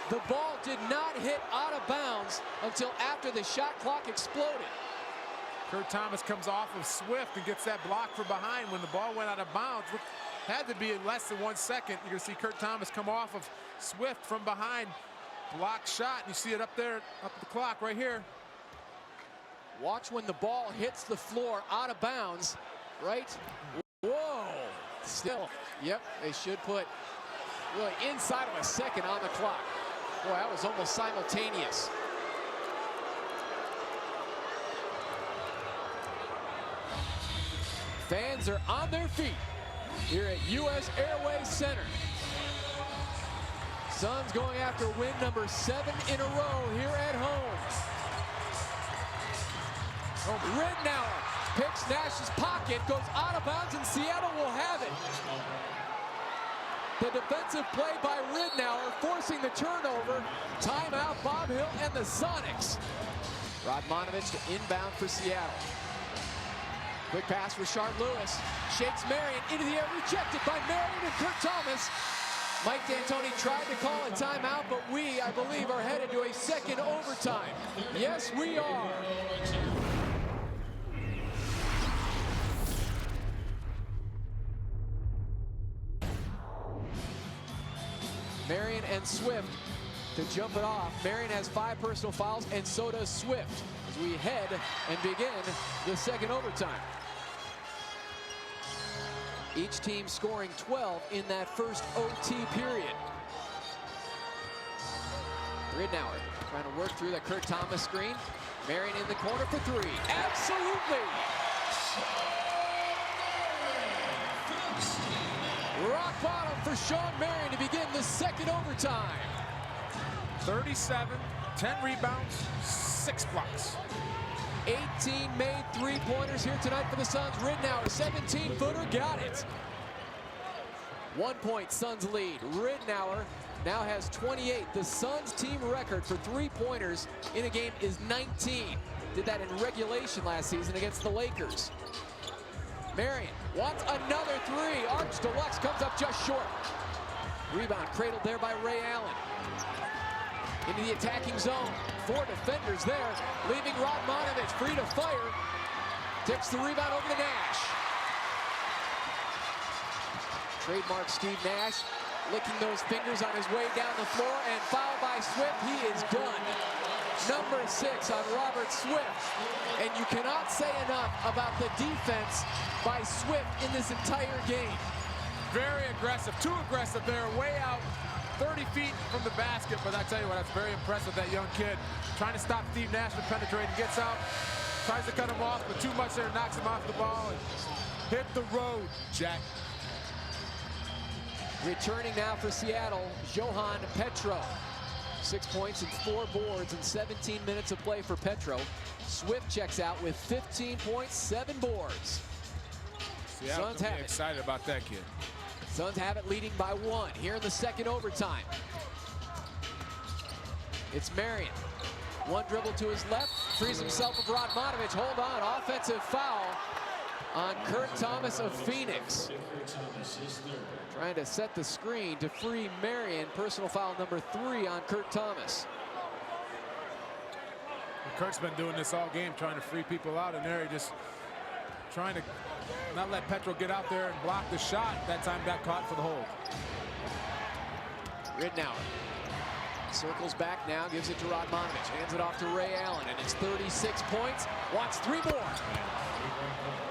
The ball did not hit out of bounds until after the shot clock exploded. Kurt Thomas comes off of Swift and gets that block from behind when the ball went out of bounds. Had to be in less than 1 second. You're going to see Kurt Thomas come off of Swift from behind. Blocked shot. You see it up there, up the clock right here. Watch when the ball hits the floor out of bounds, right? Whoa. Still, yep, they should put really inside of a second on the clock. Boy, that was almost simultaneous. Fans are on their feet here at US Airways Center. Suns going after win number 7 in a row here at home. Ridnour picks Nash's pocket, goes out of bounds, and Seattle will have it. The defensive play by Ridnour forcing the turnover. Timeout, Bob Hill and the Sonics. Radmanovich to inbound for Seattle. Quick pass for Rashard Lewis. Shakes Marion into the air, rejected by Marion and Kurt Thomas. Mike D'Antoni tried to call a timeout, but we, I believe, are headed to a second overtime. Yes, we are. Marion and Swift to jump it off. Marion has 5 personal fouls, and so does Swift, as we head and begin the second overtime. Each team scoring 12 in that first OT period. Ridnour trying to work through the Kurt Thomas screen. Marion in the corner for 3. Absolutely! Rock bottom for Sean Marion to begin the second overtime. 37, 10 rebounds, 6 blocks. 18 made three-pointers here tonight for the Suns. Ridnour, 17-footer, got it. 1 point Suns lead. Ridnour now has 28. The Suns team record for three-pointers in a game is 19. Did that in regulation last season against the Lakers. Marion wants another 3. Arch Deluxe comes up just short. Rebound cradled there by Ray Allen. Into the attacking zone. 4 defenders there, leaving Radmanovich free to fire. Tips the rebound over to Nash. Trademark Steve Nash licking those fingers on his way down the floor, and fouled by Swift. He is done. Number 6 on Robert Swift. And you cannot say enough about the defense by Swift in this entire game. Very aggressive, too aggressive there, way out 30 feet from the basket, but I tell you what, that's very impressive, that young kid. Trying to stop Steve Nash from penetrating, gets out, tries to cut him off, but too much there, knocks him off the ball, and hit the road, Jack. Returning now for Seattle, Johan Petro. 6 points and 4 boards in 17 minutes of play for Petro. Swift checks out with 15 points, 7 boards. Seattle Suns have it. Excited about that kid. Suns have it leading by 1 here in the second overtime. It's Marion. One dribble to his left, frees himself of Radmanovic. Hold on, offensive foul on Kurt Thomas of Phoenix. Trying to set the screen to free Marion. Personal foul number 3 on Kurt Thomas. Kurt's been doing this all game, trying to free people out in there. He just trying to not let Petro get out there and block the shot. That time got caught for the hold. Ridnour circles back now, gives it to Radmanovic, hands it off to Ray Allen, and it's 36 points, wants 3 more.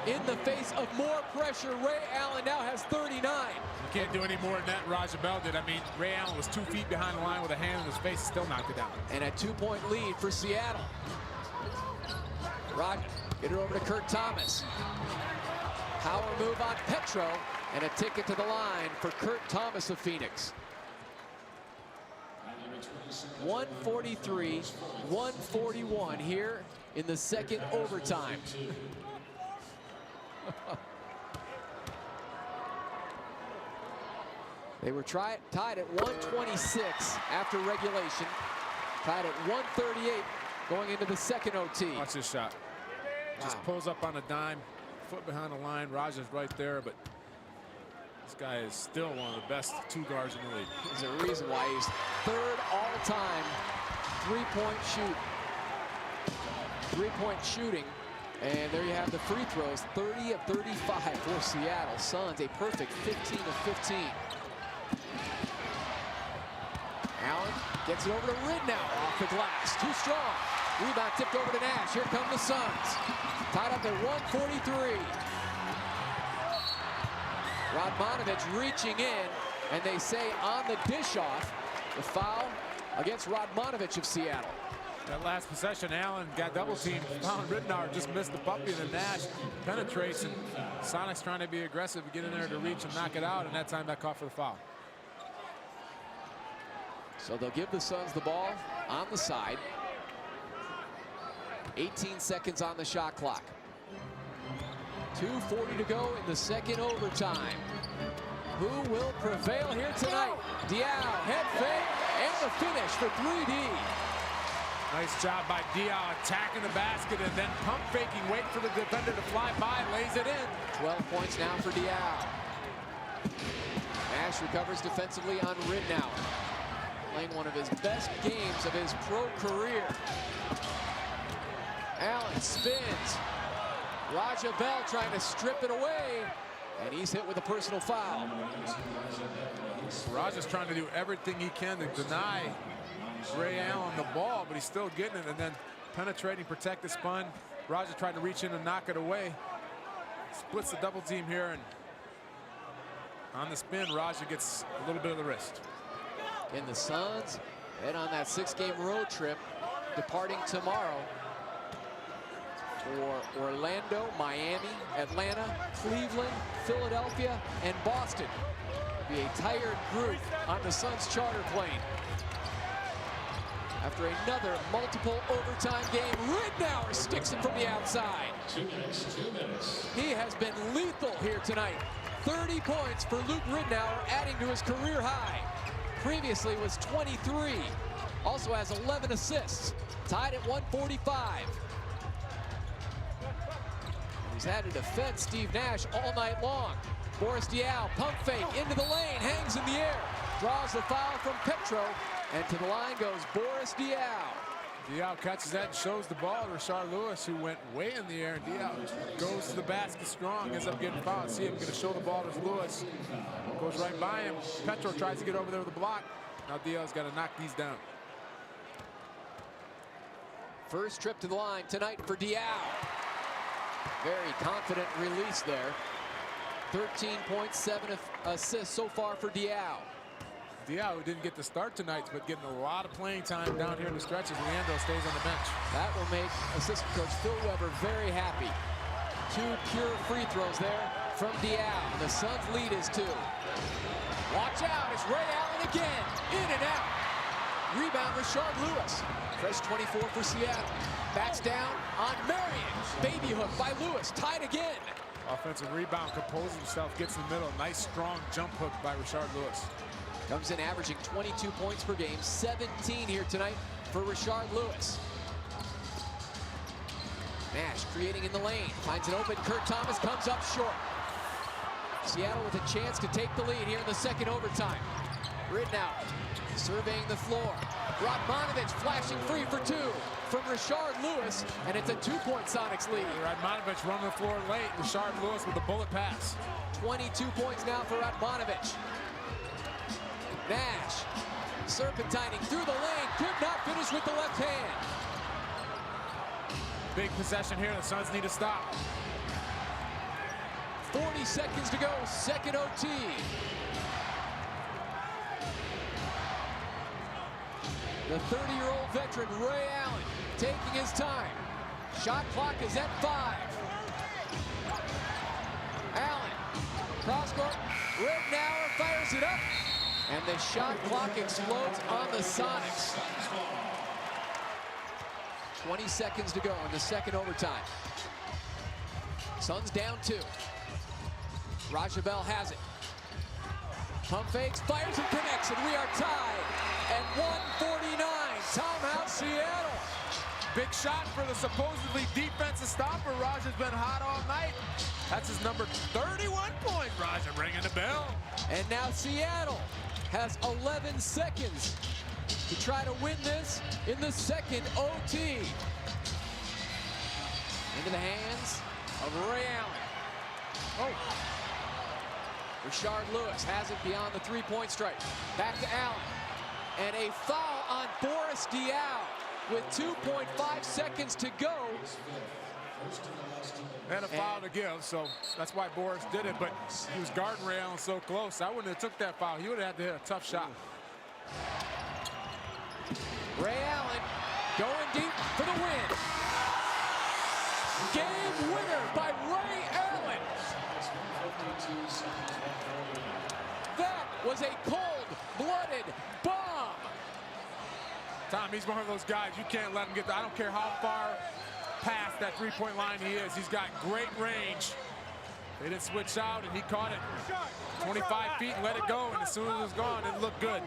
In the face of more pressure, Ray Allen now has 39. You can't do any more than that Raja Bell did. I mean, Ray Allen was 2 feet behind the line with a hand in his face, still knocked it down. And a 2-point lead for Seattle. Raja, get it over to Kurt Thomas. Power move on Petro, and a ticket to the line for Kurt Thomas of Phoenix. 143, 141 here in the second overtime. They were tied at 126 after regulation. Tied at 138 going into the second OT. Watch this shot. Just pulls up on a dime, foot behind the line. Raja's right there, but this guy is still one of the best 2 guards in the league. There's a reason why he's 3rd all-time three-point shooting. And there you have the free throws, 30 of 35 for Seattle. Suns a perfect 15 of 15. Allen gets it over to Ridnour off the glass, too strong. Rebound tipped over to Nash. Here come the Suns. Tied up at 143. Radmanovic reaching in, and they say on the dish off, the foul against Radmanovic of Seattle. That last possession, Allen got double teamed. Ridnour just missed the puppy, and then Nash penetrates, and Sonics trying to be aggressive, get in there to reach and knock it out, and that time got caught for the foul. So they'll give the Suns the ball on the side. 18 seconds on the shot clock. 2:40 to go in the second overtime. Who will prevail here tonight? Diao, head fake, and the finish for 3D. Nice job by Diao attacking the basket and then pump faking, waiting for the defender to fly by, lays it in. 12 points now for Diao. Nash recovers defensively on Ridnour. Playing one of his best games of his pro career. Allen spins. Raja Bell trying to strip it away, and he's hit with a personal foul. Raja's trying to do everything he can to deny Ray Allen the ball, but he's still getting it and then penetrating, protect the spun. Raja tried to reach in and knock it away. Splits the double team here, and on the spin, Raja gets a little bit of the wrist. And the Suns head on that 6-game road trip, departing tomorrow for Orlando, Miami, Atlanta, Cleveland, Philadelphia, and Boston. It'll be a tired group on the Suns charter plane. After another multiple overtime game, Ridnour sticks it from the outside. 2 minutes. He has been lethal here tonight. 30 points for Luke Ridnour, adding to his career high. Previously was 23. Also has 11 assists. Tied at 145. He's had to defend Steve Nash all night long. Boris Diaw, pump fake into the lane, hangs in the air. Draws the foul from Petro, and to the line goes Boris Diaw. Diaw catches that and shows the ball to Rashard Lewis, who went way in the air, and Diaw goes to the basket strong, ends up getting fouled. See him going to show the ball to Lewis. Goes right by him. Petro tries to get over there with the block. Now Diaw's got to knock these down. First trip to the line tonight for Diaw. Very confident release there. 13.7 assists so far for Diaw. Diaw, who didn't get the start tonight, but getting a lot of playing time down here in the stretches. Leandro stays on the bench. That will make assistant coach Phil Weber very happy. 2 pure free throws there from Diaw. The Suns lead is 2. Watch out, it's Ray Allen again. In and out. Rebound, Rashard Lewis. Fresh 24 for Seattle. Backs down on Marion. Baby hook by Lewis. Tied again. Offensive rebound, composes himself, gets in the middle. Nice, strong jump hook by Rashard Lewis. Comes in averaging 22 points per game. 17 here tonight for Rashard Lewis. Nash creating in the lane. Finds an open. Kurt Thomas comes up short. Seattle with a chance to take the lead here in the second overtime. Rittenhour surveying the floor. Radmanovic flashing free for two from Rashard Lewis, and it's a 2-point Sonics lead. Radmanovic running the floor late. Rashard Lewis with a bullet pass. 22 points now for Radmanovic. Nash serpentining through the lane, could not finish with the left hand. Big possession here, the Suns need to stop. 40 seconds to go, second OT. The 30-year-old veteran, Ray Allen, taking his time. Shot clock is at 5. Allen, cross court, Rittenhour fires it up, and the shot clock explodes on the Sonics. 20 seconds to go in the second overtime. Suns down 2. Rajabel has it. Pump fakes, fires and connects, and we are tied at 149. Timeout, Seattle. Big shot for the supposedly defensive stopper. Raja's been hot all night. That's his number 31 point. Raja ringing the bell. And now Seattle has 11 seconds to try to win this in the second OT. Into the hands of Ray Allen. Oh. Rashard Lewis has it beyond the three-point stripe. Back to Allen. And a foul on Boris Diaw with 2.5 seconds to go. And a foul to give, so that's why Boris did it, but he was guarding Ray Allen so close. I wouldn't have took that foul. He would have had to hit a tough shot. Ray Allen going deep for the win. Game winner by Ray Allen. That was a cold-blooded bomb. Tom, he's one of those guys, you can't let him get there. I don't care how far past that three-point line he is. He's got great range. They didn't switch out, and he caught it 25 feet and let it go, and as soon as it was gone, it looked good.